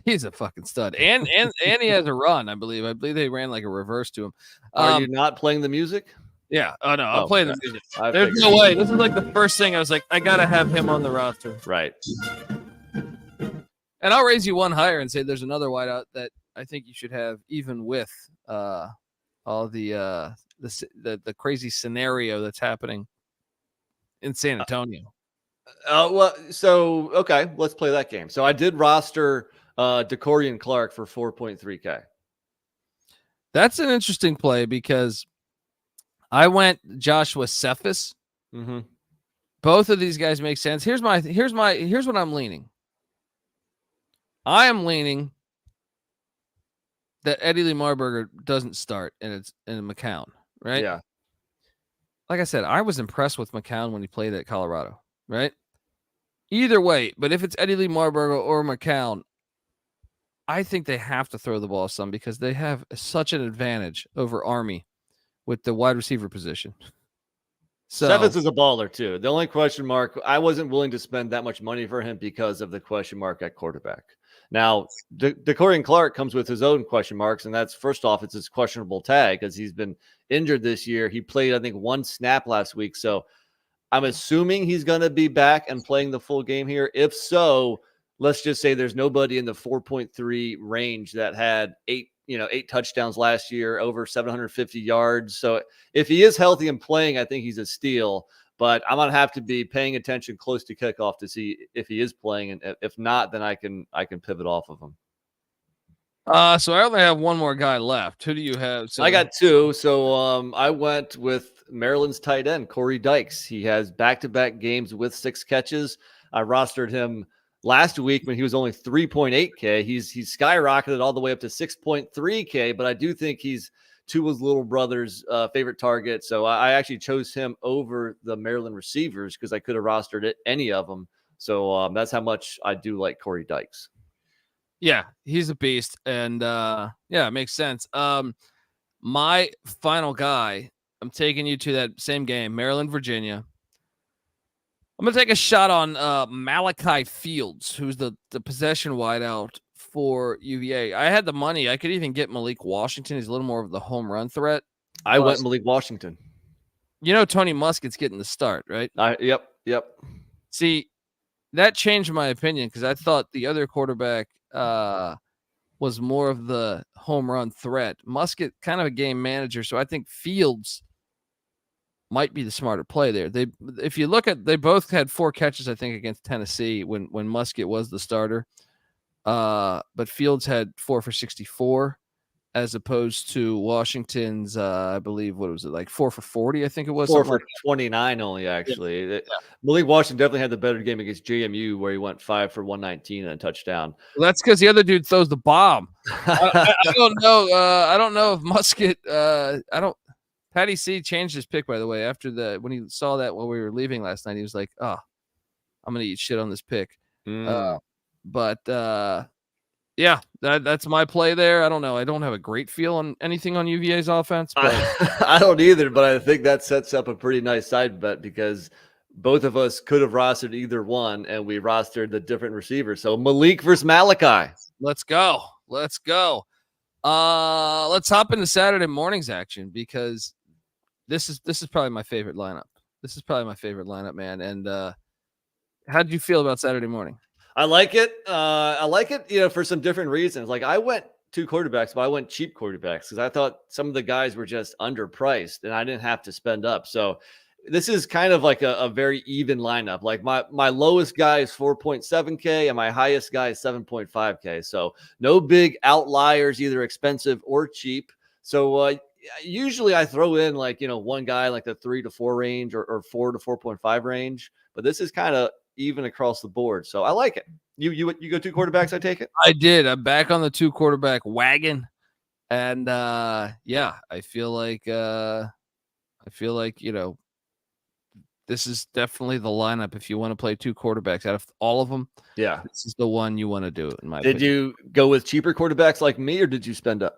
Speaker 1: He's a fucking stud. And he has a run, I believe. I believe they ran like a reverse to him.
Speaker 6: Are you not playing the music?
Speaker 1: Yeah. Oh, no. I'm playing the music.
Speaker 6: I
Speaker 1: There's
Speaker 6: figured.
Speaker 1: no way. This is like the first thing I was like, I got to have him on the roster.
Speaker 6: Right.
Speaker 1: And I'll raise you one higher and say there's another wideout that I think you should have, even with all the crazy scenario that's happening in San Antonio.
Speaker 6: Okay, let's play that game. So I did roster DeCorian Clark for 4.3K.
Speaker 1: That's an interesting play because I went Joshua Cephas.
Speaker 6: Mm-hmm.
Speaker 1: Both of these guys make sense. Here's what I'm leaning. I am leaning that Eddie Lee Marburger doesn't start, and it's in McCown, right?
Speaker 6: Yeah.
Speaker 1: Like I said, I was impressed with McCown when he played at Colorado, right? Either way, but if it's Eddie Lee Marburger or McCown, I think they have to throw the ball some because they have such an advantage over Army with the wide receiver position. So
Speaker 6: Cephas is a baller too. The only question mark, I wasn't willing to spend that much money for him because of the question mark at quarterback. Now, DeCorian Clark comes with his own question marks, and that's first off, it's his questionable tag because he's been injured this year. He played, I think, 1 snap last week. So I'm assuming he's going to be back and playing the full game here. If so, let's just say there's nobody in the 4.3 range that had 8 touchdowns last year, over 750 yards. So if he is healthy and playing, I think he's a steal. But I'm going to have to be paying attention close to kickoff to see if he is playing. And if not, then I can pivot off of him.
Speaker 1: So I only have one more guy left. Who do you have? So
Speaker 6: I got 2. So I went with Maryland's tight end, Sonny Dykes. He has back-to-back games with 6 catches. I rostered him last week when he was only 3.8K. He's skyrocketed all the way up to 6.3K, but I do think he's Tua's little brother's favorite target. So I actually chose him over the Maryland receivers because I could have rostered any of them. So that's how much I do like Sonny Dykes.
Speaker 1: Yeah, he's a beast. And it makes sense. My final guy, I'm taking you to that same game, Maryland, Virginia. I'm going to take a shot on Malachi Fields, who's the possession wideout for UVA. I had the money. I could even get Malik Washington. He's a little more of the home run threat.
Speaker 6: I went Malik Washington.
Speaker 1: Tony Muskett's getting the start, right?
Speaker 6: Yep.
Speaker 1: See, that changed my opinion because I thought the other quarterback was more of the home run threat. Muskett, kind of a game manager, so I think Fields might be the smarter play there. If you look at, they both had 4 catches, I think, against Tennessee when Muskett was the starter. But Fields had 4 for 64. as opposed to Washington's, I believe, what was it, like 4 for 40? I think it was
Speaker 6: 4
Speaker 1: something
Speaker 6: for
Speaker 1: like
Speaker 6: 29 only, actually. Malik Washington definitely had the better game against JMU, where he went 5 for 119 and a touchdown.
Speaker 1: Well, that's because the other dude throws the bomb. I don't know. I don't know if Muskett. Patty C changed his pick, by the way, after when he saw that while we were leaving last night. He was like, "Oh, I'm gonna eat shit on this pick." Yeah, that's my play there. I don't know. I don't have a great feel on anything on UVA's offense, but
Speaker 6: I don't either. But I think that sets up a pretty nice side bet because both of us could have rostered either one, and we rostered the different receivers. So Malik versus Malachi.
Speaker 1: Let's go. Let's hop into Saturday morning's action because this is probably my favorite lineup. This is probably my favorite lineup, man. And how did you feel about Saturday morning?
Speaker 6: I like it. For some different reasons. Like I went 2 quarterbacks, but I went cheap quarterbacks because I thought some of the guys were just underpriced and I didn't have to spend up. So this is kind of like a very even lineup. Like my lowest guy is 4.7K and my highest guy is 7.5K. So no big outliers, either expensive or cheap. So usually I throw in one guy like the 3 to 4 range or 4 to 4.5 range, but this is kind of even across the board. So I like it. You go 2 quarterbacks, I take it?
Speaker 1: I did. I'm back on the 2 quarterback wagon. And I feel like this is definitely the lineup if you want to play 2 quarterbacks out of all of them.
Speaker 6: Yeah.
Speaker 1: This is the one you want to do in my
Speaker 6: opinion. Did you go with cheaper quarterbacks like me or did you spend up?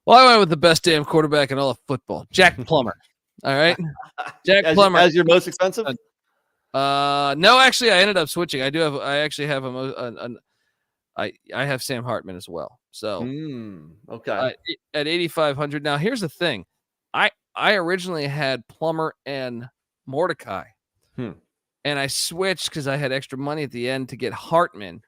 Speaker 1: Well, I went with the best damn quarterback in all of football, Jack Plummer. All right. Jack Plummer.
Speaker 6: As your most expensive?
Speaker 1: No, actually, I ended up switching. I actually have I have Sam Hartman as well. So
Speaker 6: okay,
Speaker 1: at 8,500. Now here's the thing, I originally had Plummer and Mordecai,
Speaker 6: and
Speaker 1: I switched because I had extra money at the end to get Hartman,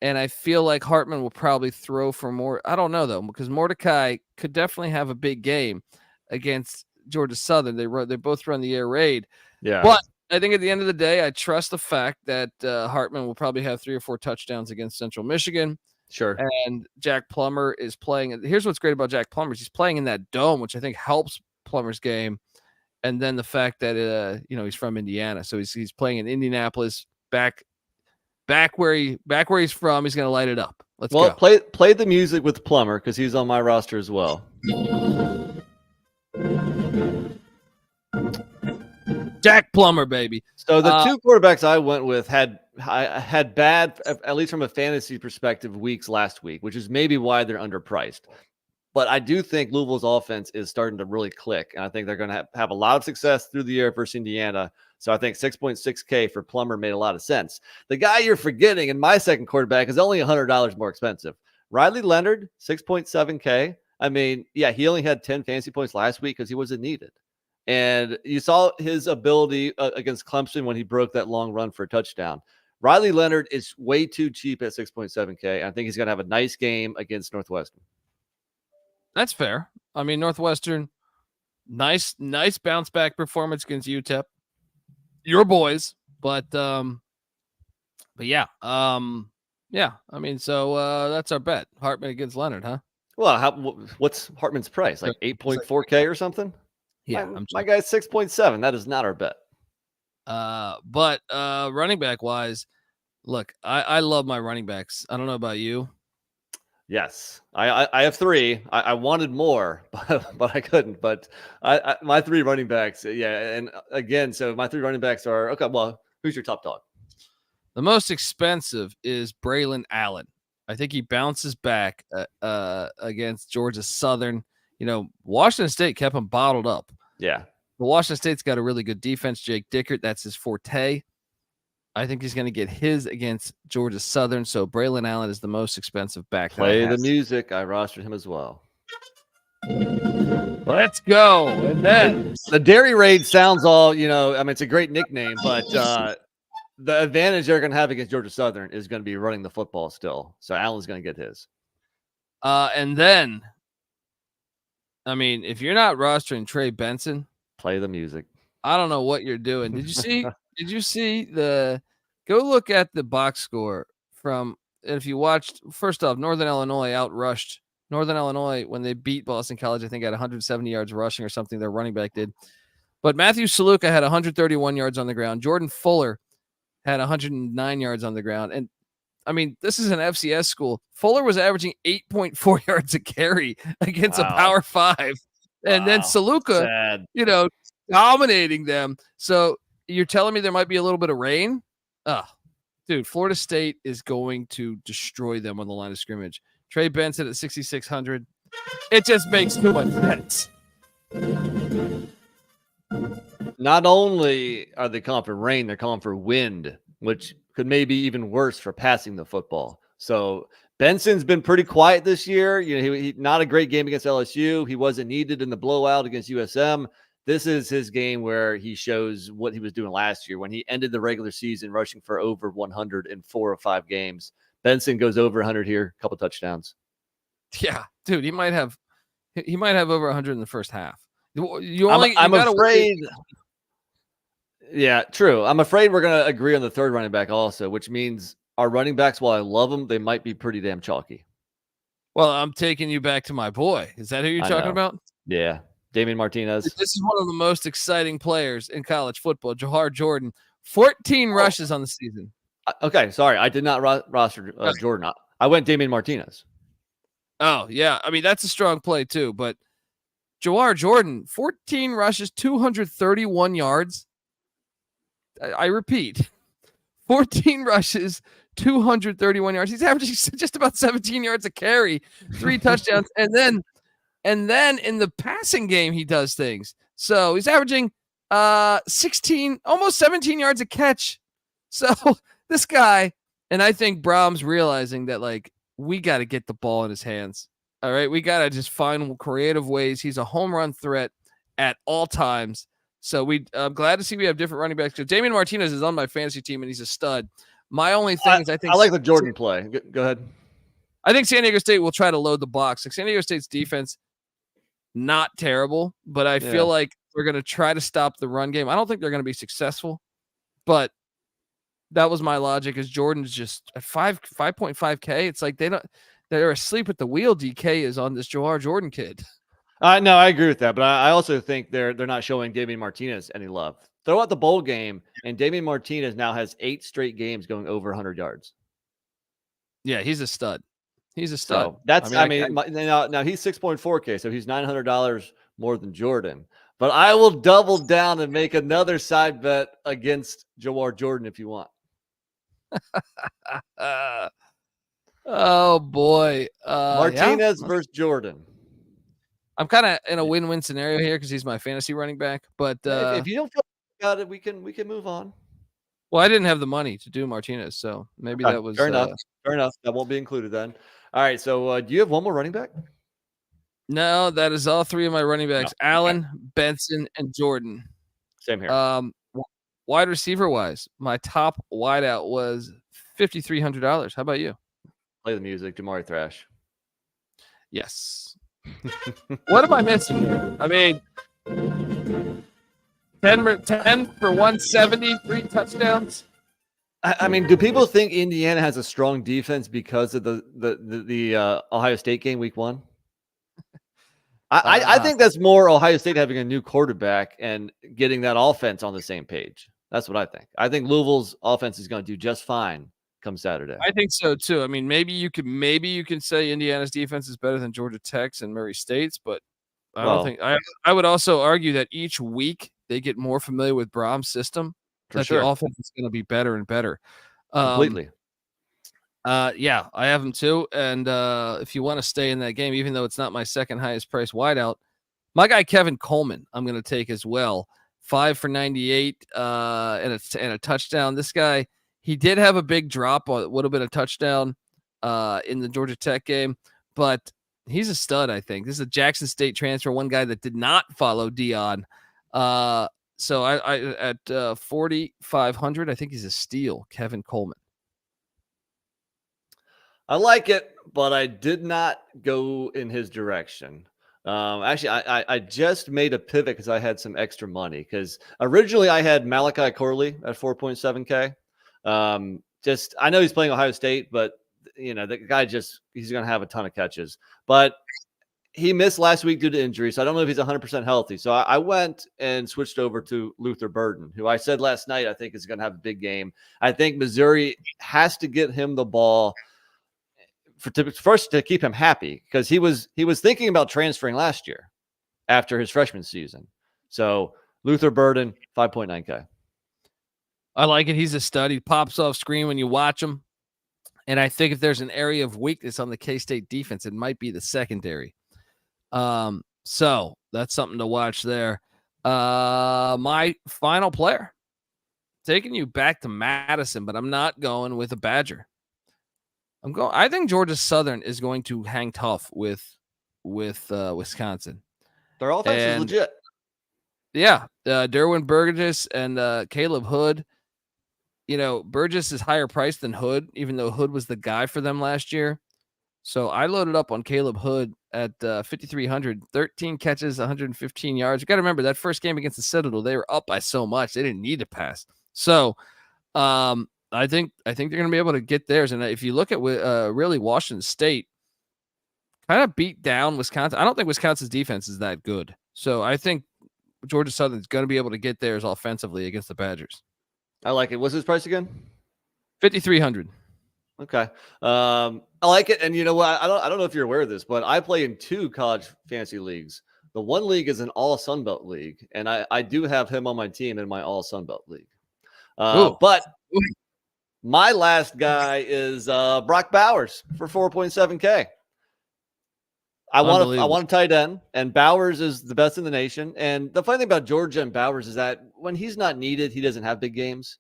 Speaker 1: and I feel like Hartman will probably throw for more. I don't know though because Mordecai could definitely have a big game against Georgia Southern. They both run the air raid, but I think at the end of the day, I trust the fact that Hartman will probably have 3 or 4 touchdowns against Central Michigan.
Speaker 6: Sure.
Speaker 1: And Jack Plummer is playing. Here's what's great about Jack Plummer. He's playing in that dome, which I think helps Plummer's game. And then the fact that, he's from Indiana. So he's playing in Indianapolis back where he's from. He's going to light it up. Let's go.
Speaker 6: Play the music with Plummer because he's on my roster as well.
Speaker 1: Jack Plummer, baby.
Speaker 6: So the 2 quarterbacks I went with had bad, at least from a fantasy perspective, weeks last week, which is maybe why they're underpriced. But I do think Louisville's offense is starting to really click, and I think they're going to have a lot of success through the air versus Indiana. So I think 6.6K for Plummer made a lot of sense. The guy you're forgetting in my second quarterback is only $100 more expensive. Riley Leonard, 6.7K. I mean, yeah, he only had 10 fantasy points last week because he wasn't needed. And you saw his ability against Clemson when he broke that long run for a touchdown. Riley Leonard is way too cheap at 6.7K. I think he's going to have a nice game against Northwestern.
Speaker 1: That's fair. I mean, Northwestern, nice bounce back performance against UTEP. Your boys, but yeah. I mean, so that's our bet. Hartman against Leonard, huh?
Speaker 6: Well, what's Hartman's price? Like 8.4K or something?
Speaker 1: Yeah,
Speaker 6: my guy's 6.7. That is not our bet.
Speaker 1: But running back wise, look, I love my running backs. I don't know about you.
Speaker 6: Yes, I have 3. I wanted more, but I couldn't. But my 3 running backs, yeah. And again, so my 3 running backs are okay. Well, who's your top dog?
Speaker 1: The most expensive is Braylon Allen. I think he bounces back against Georgia Southern. Washington State kept him bottled up.
Speaker 6: Yeah.
Speaker 1: But Washington State's got a really good defense. Jake Dickert, that's his forte. I think he's going to get his against Georgia Southern. So Braylon Allen is the most expensive back.
Speaker 6: Play the music. I rostered him as well.
Speaker 1: Let's go. And then
Speaker 6: the Dairy Raid sounds all, it's a great nickname, but the advantage they're going to have against Georgia Southern is going to be running the football still. So Allen's going to get his.
Speaker 1: And then, I mean, if you're not rostering Trey Benson,
Speaker 6: play the music.
Speaker 1: I don't know what you're doing. Did you see go look at the box score from, if you watched, first off, Northern Illinois outrushed Northern Illinois, when they beat Boston College, I think had 170 yards rushing or something. Their running back did. But Matthew Saluka had 131 yards on the ground. Jordan Fuller had 109 yards on the ground. And I mean, this is an FCS school. Fuller was averaging 8.4 yards a carry against a Power 5. And then Saluka, dominating them. So you're telling me there might be a little bit of rain? Dude, Florida State is going to destroy them on the line of scrimmage. Trey Benson at 6,600. It just makes too much sense.
Speaker 6: Not only are they calling for rain, they're calling for wind, which could maybe even worse for passing the football. So Benson's been pretty quiet this year. He not a great game against LSU. He wasn't needed in the blowout against USM. This is his game where he shows what he was doing last year when he ended the regular season rushing for over 100 in 4 or 5 games. Benson goes over 100 here, a couple touchdowns.
Speaker 1: Yeah, dude, he might have over 100 in the first half.
Speaker 6: I'm afraid. Yeah, true. I'm afraid we're going to agree on the third running back also, which means our running backs, while I love them, they might be pretty damn chalky.
Speaker 1: Well, I'm taking you back to my boy. Is that who you're talking about?
Speaker 6: Yeah. Damian Martinez.
Speaker 1: This is one of the most exciting players in college football. Jahar Jordan, 14 rushes on the season.
Speaker 6: Okay, sorry. I did not roster Jordan. I went Damian Martinez.
Speaker 1: Oh, yeah. I mean, that's a strong play too. But Jahar Jordan, 14 rushes, 231 yards. I repeat, 14 rushes, 231 yards. He's averaging just about 17 yards a carry, 3 touchdowns. And then in the passing game, he does things. So he's averaging 16, almost 17 yards a catch. So this guy, and I think Brahms realizing that, like, we got to get the ball in his hands. All right. We got to just find creative ways. He's a home run threat at all times. So I'm glad to see we have different running backs. Because Damian Martinez is on my fantasy team, and he's a stud. My only thing is I
Speaker 6: like the Jordan play. Go ahead.
Speaker 1: I think San Diego State will try to load the box. Like, San Diego State's defense, not terrible, but I feel like they're going to try to stop the run game. I don't think they're going to be successful, but that was my logic. Is Jordan's just at 5.5K? It's like they're asleep at the wheel. DK is on this Jahar Jordan kid.
Speaker 6: No, I agree with that, but I also think they're not showing Damian Martinez any love. Throw out the bowl game, and Damian Martinez now has 8 straight games going over 100 yards.
Speaker 1: Yeah, he's a stud. He's a stud.
Speaker 6: So that's now he's 6.4K, so he's $900 more than Jordan. But I will double down and make another side bet against Jahar Jordan if you want.
Speaker 1: Oh boy,
Speaker 6: Martinez versus Jordan.
Speaker 1: I'm kind of in a win-win scenario here because he's my fantasy running back. But
Speaker 6: if you don't feel about it, we can move on.
Speaker 1: Well, I didn't have the money to do Martinez, so maybe that was
Speaker 6: fair enough. Fair enough. That won't be included then. All right. So do you have one more running back?
Speaker 1: No, that is all 3 of my running backs: Allen, Benson, and Jordan.
Speaker 6: Same here.
Speaker 1: Wide receiver wise, my top wideout was $5,300. How about you?
Speaker 6: Play the music, Jamari Thrash.
Speaker 1: Yes. What am I missing here? I mean, 10 for 170, 3 touchdowns.
Speaker 6: I mean, do people think Indiana has a strong defense because of the Ohio State game week 1? I think that's more Ohio State having a new quarterback and getting that offense on the same page. That's what I think. I think Louisville's offense is going to do just fine come Saturday.
Speaker 1: I think so too. I mean, maybe you can say Indiana's defense is better than Georgia Tech's and Murray State's, but I don't think I would also argue that each week they get more familiar with Brahms' system. The offense is going to be better and better.
Speaker 6: Completely.
Speaker 1: Yeah, I have them too. And if you want to stay in that game, even though it's not my second highest price wideout, my guy Kevin Coleman, I'm going to take as well. 5 for 98 and a touchdown. This guy, he did have a big drop. It would have been a touchdown in the Georgia Tech game, but he's a stud, I think. This is a Jackson State transfer, one guy that did not follow Dion. So I at 4,500, I think he's a steal, Kevin Coleman.
Speaker 6: I like it, but I did not go in his direction. Actually, I just made a pivot because I had some extra money. Because originally I had Malachi Corley at 4.7K. I know he's playing Ohio State, but the guy he's going to have a ton of catches. But he missed last week due to injury, so I don't know if he's 100% healthy. So I went and switched over to Luther Burden, who I said last night I think is going to have a big game. I think Missouri has to get him the ball first to keep him happy, because he was thinking about transferring last year after his freshman season. So Luther Burden, 5.9K.
Speaker 1: I like it. He's a stud. He pops off screen when you watch him. And I think if there's an area of weakness on the K-State defense, it might be the secondary. So that's something to watch there. My final player, taking you back to Madison, but I'm not going with a Badger. I think Georgia Southern is going to hang tough with Wisconsin.
Speaker 6: Their offense is legit.
Speaker 1: Yeah, Derwin Burgess and Caleb Hood. Burgess is higher priced than Hood, even though Hood was the guy for them last year. So I loaded up on Caleb Hood at 5,300, 13 catches, 115 yards. You got to remember that first game against the Citadel, they were up by so much they didn't need to pass. So I think they're going to be able to get theirs. And if you look at really Washington State, kind of beat down Wisconsin. I don't think Wisconsin's defense is that good. So I think Georgia Southern's going to be able to get theirs offensively against the Badgers.
Speaker 6: I like it. What's his price again?
Speaker 1: 5,300.
Speaker 6: Okay. I like it. And you know what? I don't know if you're aware of this, but I play in 2 college fantasy leagues. The one league is an all Sunbelt league, and I do have him on my team in my all Sunbelt league. But my last guy is Brock Bowers for 4.7K. I want a tight end, and Bowers is the best in the nation. And the funny thing about Georgia and Bowers is that when he's not needed, he doesn't have big games.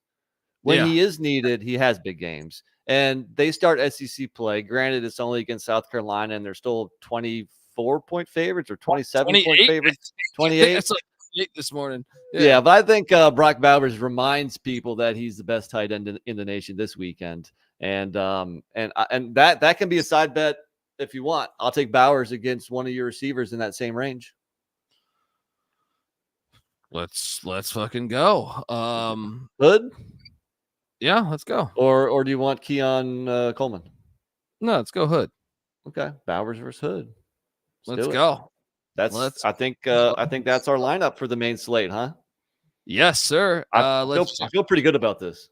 Speaker 6: When he is needed, he has big games. And they start SEC play. Granted, it's only against South Carolina, and they're still 24-point favorites or 27-point favorites. 28.
Speaker 1: It's like 8 this morning.
Speaker 6: Yeah, but I think Brock Bowers reminds people that he's the best tight end in the nation this weekend, and that can be a side bet if you want. I'll take Bowers against one of your receivers in that same range.
Speaker 1: Let's fucking go.
Speaker 6: Good.
Speaker 1: Yeah, let's go.
Speaker 6: Or do you want Keon Coleman?
Speaker 1: No, let's go Hood.
Speaker 6: Okay, Bowers versus Hood.
Speaker 1: Let's go.
Speaker 6: I think that's our lineup for the main slate, huh?
Speaker 1: Yes, sir.
Speaker 6: I feel pretty good about this.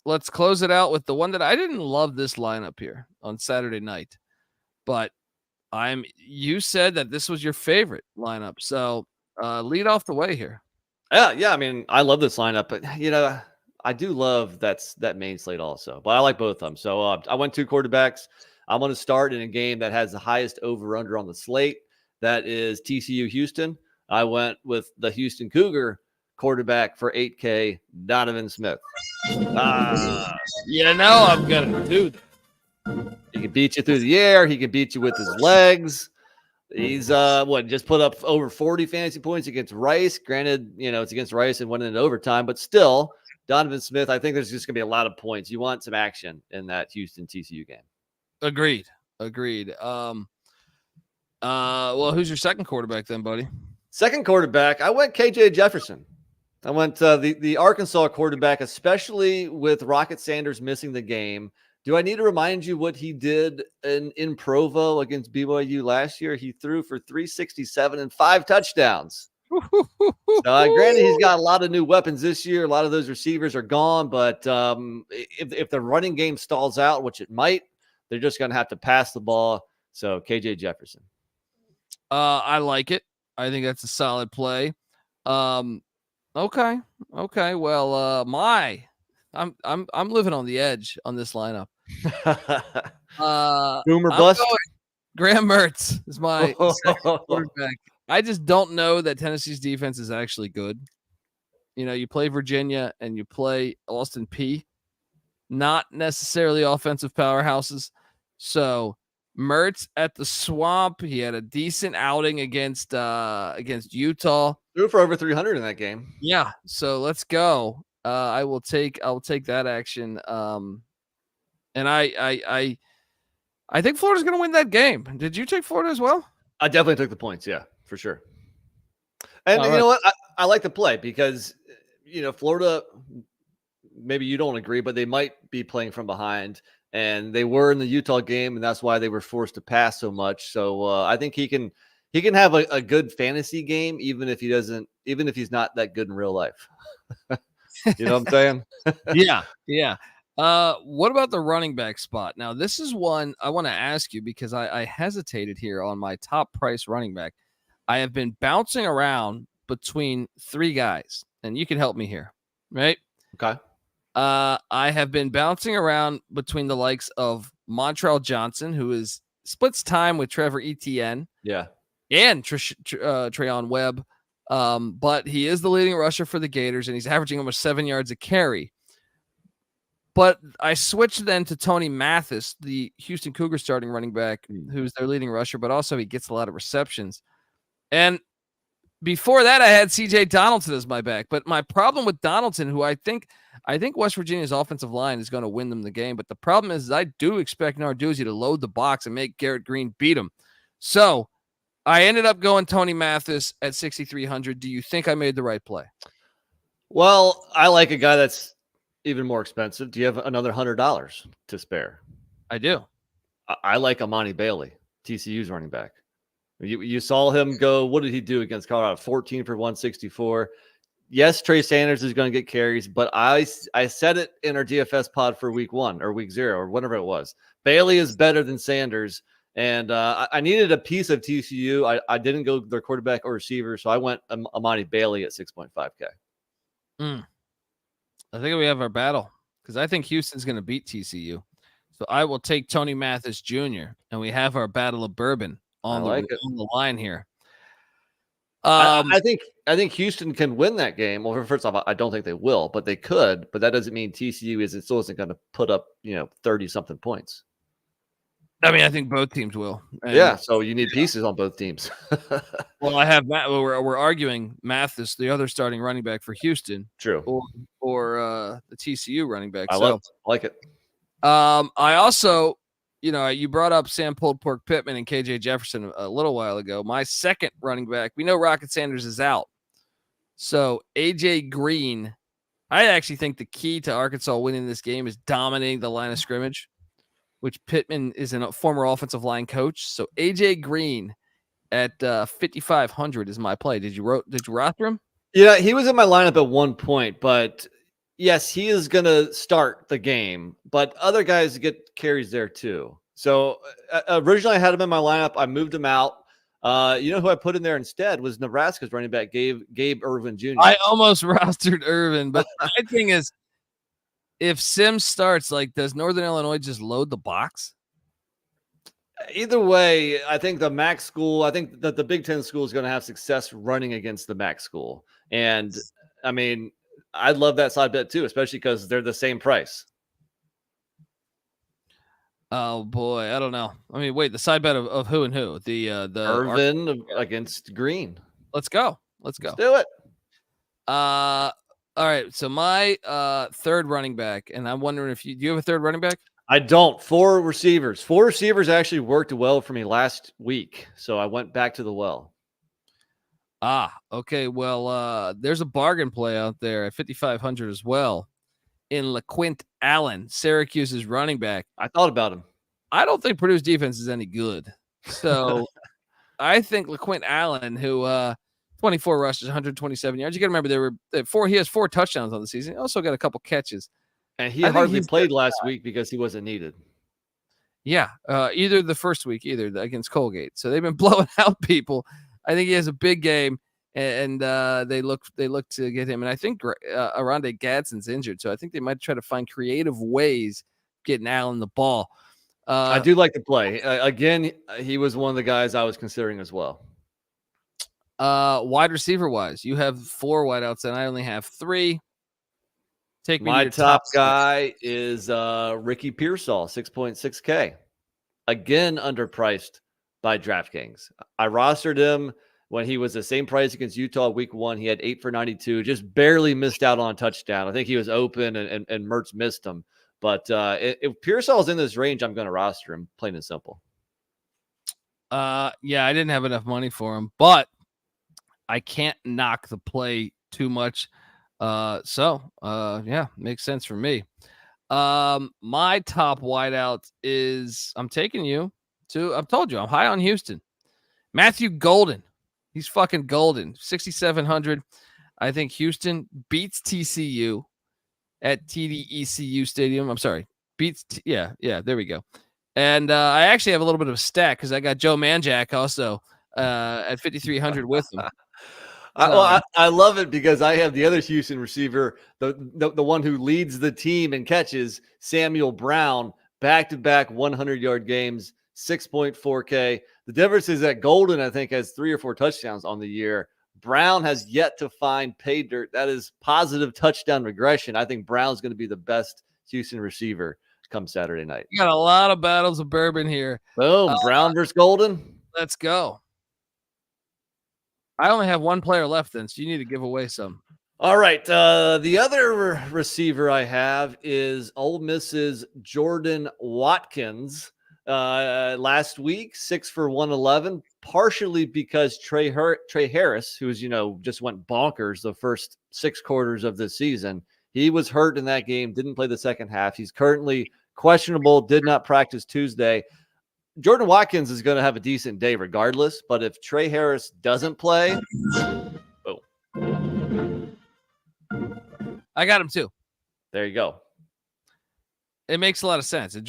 Speaker 1: Let's close it out with the one that I didn't love this lineup here on Saturday night, but you said that this was your favorite lineup, so lead off the way here.
Speaker 6: Yeah. I mean, I love this lineup, but I do love that main slate also, but I like both of them. So I went 2 quarterbacks. I'm going to start in a game that has the highest over-under on the slate. That is TCU Houston. I went with the Houston Cougar quarterback for 8K, Donovan Smith.
Speaker 1: I'm going to do that.
Speaker 6: He can beat you through the air. He can beat you with his legs. He's just put up over 40 fantasy points against Rice. Granted, it's against Rice and went in overtime, but still, Donovan Smith, I think there's just going to be a lot of points. You want some action in that Houston TCU game.
Speaker 1: Agreed. Well, who's your second quarterback then, buddy?
Speaker 6: Second quarterback, I went KJ Jefferson. I went the Arkansas quarterback, especially with Rocket Sanders missing the game. Do I need to remind you what he did in Provo against BYU last year? He threw for 367 and 5 touchdowns. Granted, he's got a lot of new weapons this year. A lot of those receivers are gone, but if the running game stalls out, which it might, they're just going to have to pass the ball. So KJ Jefferson.
Speaker 1: I like it. I think that's a solid play. Okay. Well, I'm living on the edge on this lineup.
Speaker 6: Boomer bust.
Speaker 1: Graham Mertz is my second quarterback. I just don't know that Tennessee's defense is actually good. You play Virginia and you play Austin Peay, not necessarily offensive powerhouses. So Mertz at the Swamp, he had a decent outing against Utah.
Speaker 6: Threw for over 300 in that game.
Speaker 1: Yeah, so let's go. I'll take that action. And I think Florida's going to win that game. Did you take Florida as well?
Speaker 6: I definitely took the points. Yeah, for sure. And you know what? I like the play because, Florida, maybe you don't agree, but they might be playing from behind. and they were in the Utah game, and that's why they were forced to pass so much. So I think he can have a good fantasy game, even if he's not that good in real life. You know what I'm saying?
Speaker 1: Yeah. What about the running back spot? Now, this is one I want to ask you because I hesitated here on my top price running back. I have been bouncing around between three guys, and you can help me here, right?
Speaker 6: Okay.
Speaker 1: I have been bouncing around between the likes of Montrell Johnson, who splits time with Trevor Etienne, and Trayon Webb, but he is the leading rusher for the Gators, and he's averaging almost 7 yards a carry. But I switched then to Tony Mathis, the Houston Cougars starting running back, who's their leading rusher, but also he gets a lot of receptions. And before that, I had C.J. Donaldson as my back. But my problem with Donaldson, who I think West Virginia's offensive line is going to win them the game. But the problem is I do expect Narduzzi to load the box and make Garrett Green beat him. So I ended up going Tony Mathis at 6,300. Do you think I made the right play?
Speaker 6: Well, I like a guy that's even more expensive. Do you have another $100 to spare?
Speaker 1: I do.
Speaker 6: I like Amani Bailey, TCU's running back. You saw him go. What did he do against Colorado? 14 for 164. Yes, Trey Sanders is going to get carries, but I said it in our DFS pod for week 1 or week 0 or whatever it was. Bailey is better than Sanders, and I needed a piece of TCU. I didn't go their quarterback or receiver, so I went Amani Bailey at 6.5K.
Speaker 1: I think we have our battle because I think Houston's going to beat TCU. So I will take Tony Mathis Jr., and we have our battle of bourbon on the line here.
Speaker 6: I think Houston can win that game. Well, first off, I don't think they will, but they could. But that doesn't mean TCU still isn't going to put up 30-something points.
Speaker 1: I mean, I think both teams will.
Speaker 6: Yeah, so you need pieces on both teams.
Speaker 1: Well, I have Matt. We're arguing Mathis, the other starting running back for Houston,
Speaker 6: true,
Speaker 1: or the TCU running back.
Speaker 6: I like it.
Speaker 1: I also, you brought up Sam Pulled Pork Pittman and KJ Jefferson a little while ago. My second running back, we know Rocket Sanders is out, so AJ Green. I actually think the key to Arkansas winning this game is dominating the line of scrimmage, which Pittman is a former offensive line coach. So AJ Green at 5,500 is my play. Did you roster him?
Speaker 6: Yeah, he was in my lineup at one point, but yes, he is going to start the game, but other guys get carries there too. So originally I had him in my lineup. I moved him out. Who I put in there instead was Nebraska's running back, Gabe Irvin Jr.
Speaker 1: I almost rostered Irvin, but my thing is, if Sims starts, does Northern Illinois just load the box?
Speaker 6: Either way, I think the MAC school, I think that the Big Ten school is going to have success running against the MAC school. And I mean, I'd love that side bet too, especially because they're the same price.
Speaker 1: Oh boy, I don't know. I mean, wait, the side bet of who and who? The
Speaker 6: Irvin against Green.
Speaker 1: Let's go. Let's
Speaker 6: do it.
Speaker 1: All right. So my third running back, and I'm wondering if do you have a third running back?
Speaker 6: I don't. 4 receivers. 4 receivers actually worked well for me last week, so I went back to the well.
Speaker 1: Okay. Well, there's a bargain play out there at 5,500 as well in LaQuint Allen, Syracuse's running back.
Speaker 6: I thought about him.
Speaker 1: I don't think Purdue's defense is any good. So I think LaQuint Allen, who 24 rushes, 127 yards. You got to remember he has 4 touchdowns on the season. He also got a couple catches.
Speaker 6: And he hardly played last week because he wasn't needed. Yeah.
Speaker 1: Either the first week, against Colgate. So they've been blowing out people. I think he has a big game, and they look to get him. And I think Aronde Gadsden's injured, so I think they might try to find creative ways getting Allen the ball.
Speaker 6: I do like the play. Again, he was one of the guys I was considering as well.
Speaker 1: Wide receiver wise, you have 4 wideouts, and I only have 3. Take me.
Speaker 6: My top guy is Ricky Pearsall, 6.6K. Again, underpriced by DraftKings. I rostered him when he was the same price against Utah week 1. He had 8 for 92, just barely missed out on a touchdown. I think he was open and Mertz missed him. But if Pearsall's in this range, I'm going to roster him, plain and simple.
Speaker 1: Yeah, I didn't have enough money for him, but I can't knock the play too much. Yeah, makes sense for me. My top wideout is I've told you I'm high on Houston. Matthew Golden. He's fucking golden. 6,700. I think Houston beats TCU at TDECU Stadium. I'm sorry. There we go. And I actually have a little bit of a stack because I got Joe Manjack also at 5,300 with him.
Speaker 6: I love it because I have the other Houston receiver, the one who leads the team in catches, Samuel Brown, back-to-back 100-yard games, 6.4K. The difference is that Golden, I think, has 3 or 4 touchdowns on the year. Brown has yet to find pay dirt. That is positive touchdown regression. I think Brown's going to be the best Houston receiver come Saturday night.
Speaker 1: You got a lot of battles of bourbon here.
Speaker 6: Boom, Brown versus Golden.
Speaker 1: Let's go. I only have one player left then, so you need to give away some.
Speaker 6: All right. The other receiver I have is Ole Miss's Jordan Watkins. Last week, 6 for 111, partially because Trey Harris, who is, just went bonkers the first 6 quarters of this season. He was hurt in that game, didn't play the second half. He's currently questionable, did not practice Tuesday. Jordan Watkins is going to have a decent day regardless, but if Trey Harris doesn't play,
Speaker 1: I got him too.
Speaker 6: There you go.
Speaker 1: It makes a lot of sense. And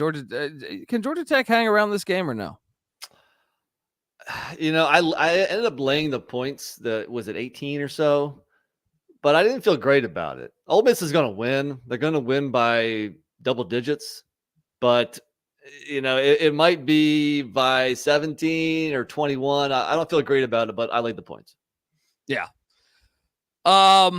Speaker 1: can Georgia Tech hang around this game or no?
Speaker 6: I ended up laying the points. Was it 18 or so? But I didn't feel great about it. Ole Miss is going to win. They're going to win by double digits. But, it might be by 17 or 21. I don't feel great about it, but I laid the points.
Speaker 1: Yeah.
Speaker 6: My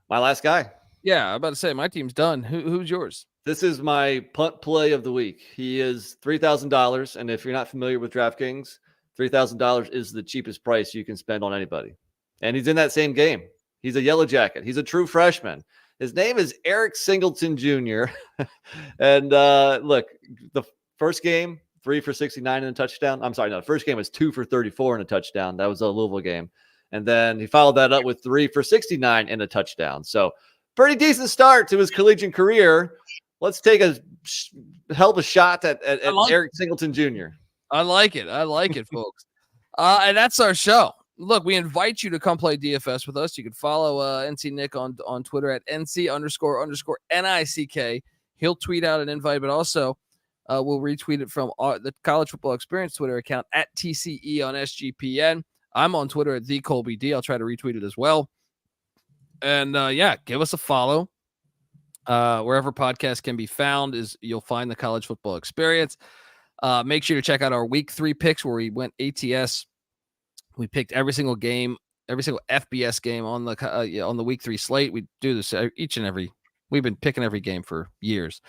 Speaker 6: last guy.
Speaker 1: Yeah, I'm about to say my team's done. Who's yours?
Speaker 6: This is my punt play of the week. He is $3,000. And if you're not familiar with DraftKings, $3,000 is the cheapest price you can spend on anybody. And he's in that same game. He's a yellow jacket. He's a true freshman. His name is Eric Singleton Jr. And look, the first game, 3 for 69 and a touchdown. I'm sorry, no, the first game was 2 for 34 and a touchdown. That was a Louisville game. And then he followed that up with 3 for 69 and a touchdown. So pretty decent start to his collegiate career. Let's take a hell of a shot at Eric Singleton Jr.
Speaker 1: I like it. Folks. And that's our show. Look, we invite you to come play DFS with us. You can follow NC Nick on Twitter at NC__NICK. He'll tweet out an invite, but also we'll retweet it from the College Football Experience Twitter account at TCE on SGPN. I'm on Twitter at TheColbyD. I'll try to retweet it as well. And give us a follow. Wherever podcasts can be found you'll find the College Football Experience. Make sure to check out our week 3 picks where we went ATS. We picked every single game, every single FBS game on the week 3 slate. We do this we've been picking every game for years.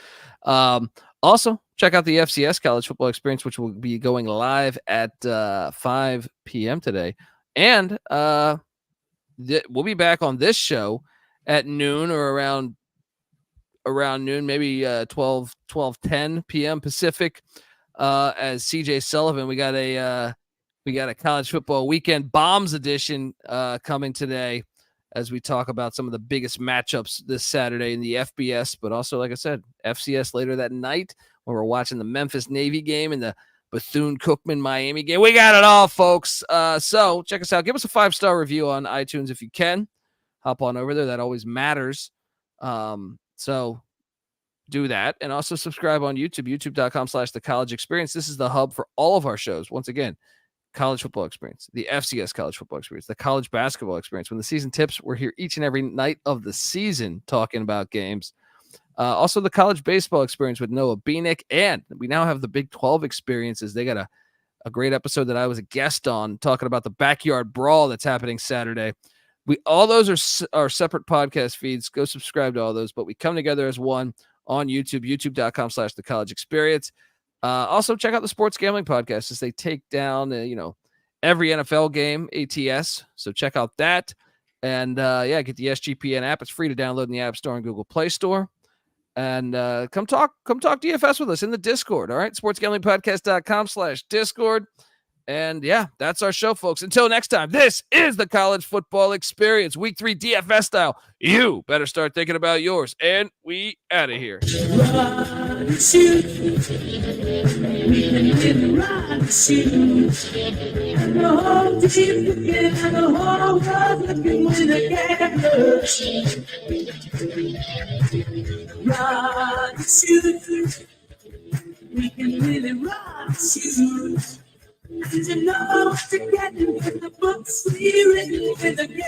Speaker 1: Also check out the FCS College Football Experience, which will be going live at 5 p.m. today. And we'll be back on this show at noon or around noon, maybe 12:10 p.m. Pacific. As CJ Sullivan, we got a college football weekend bombs edition coming today as we talk about some of the biggest matchups this Saturday in the FBS, but also, like I said, FCS later that night when we're watching the Memphis Navy game and the Bethune Cookman Miami game. We got it all, folks. So check us out. Give us a 5-star review on iTunes if you can. Hop on over there. That always matters. So do that. And also subscribe on YouTube, youtube.com/The College Experience. This is the hub for all of our shows. Once again, College Football Experience, the FCS College Football Experience, the College Basketball Experience. When the season tips, we're here each and every night of the season talking about games. Also, the College Baseball Experience with Noah Beanick. And we now have the Big 12 Experiences. They got a great episode that I was a guest on talking about the backyard brawl that's happening Saturday. All those are separate podcast feeds. Go subscribe to all those, but we come together as one on YouTube, youtube.com/The College Experience. Also, check out the Sports Gambling Podcast as they take down, every NFL game, ATS. So check out that. And, get the SGPN app. It's free to download in the App Store and Google Play Store. And come talk DFS with us in the Discord, all right? SportsGamblingPodcast.com/Discord. And yeah, that's our show, folks. Until next time, this is the College Football Experience, Week 3 DFS style. You better start thinking about yours. And we out of here.
Speaker 7: Run and shoot. We can really run and shoot. And the whole team looking and the whole world looking when the gamblers. Run and shoot. We can really run and shoot. And you know what you're getting with the books we written in the game.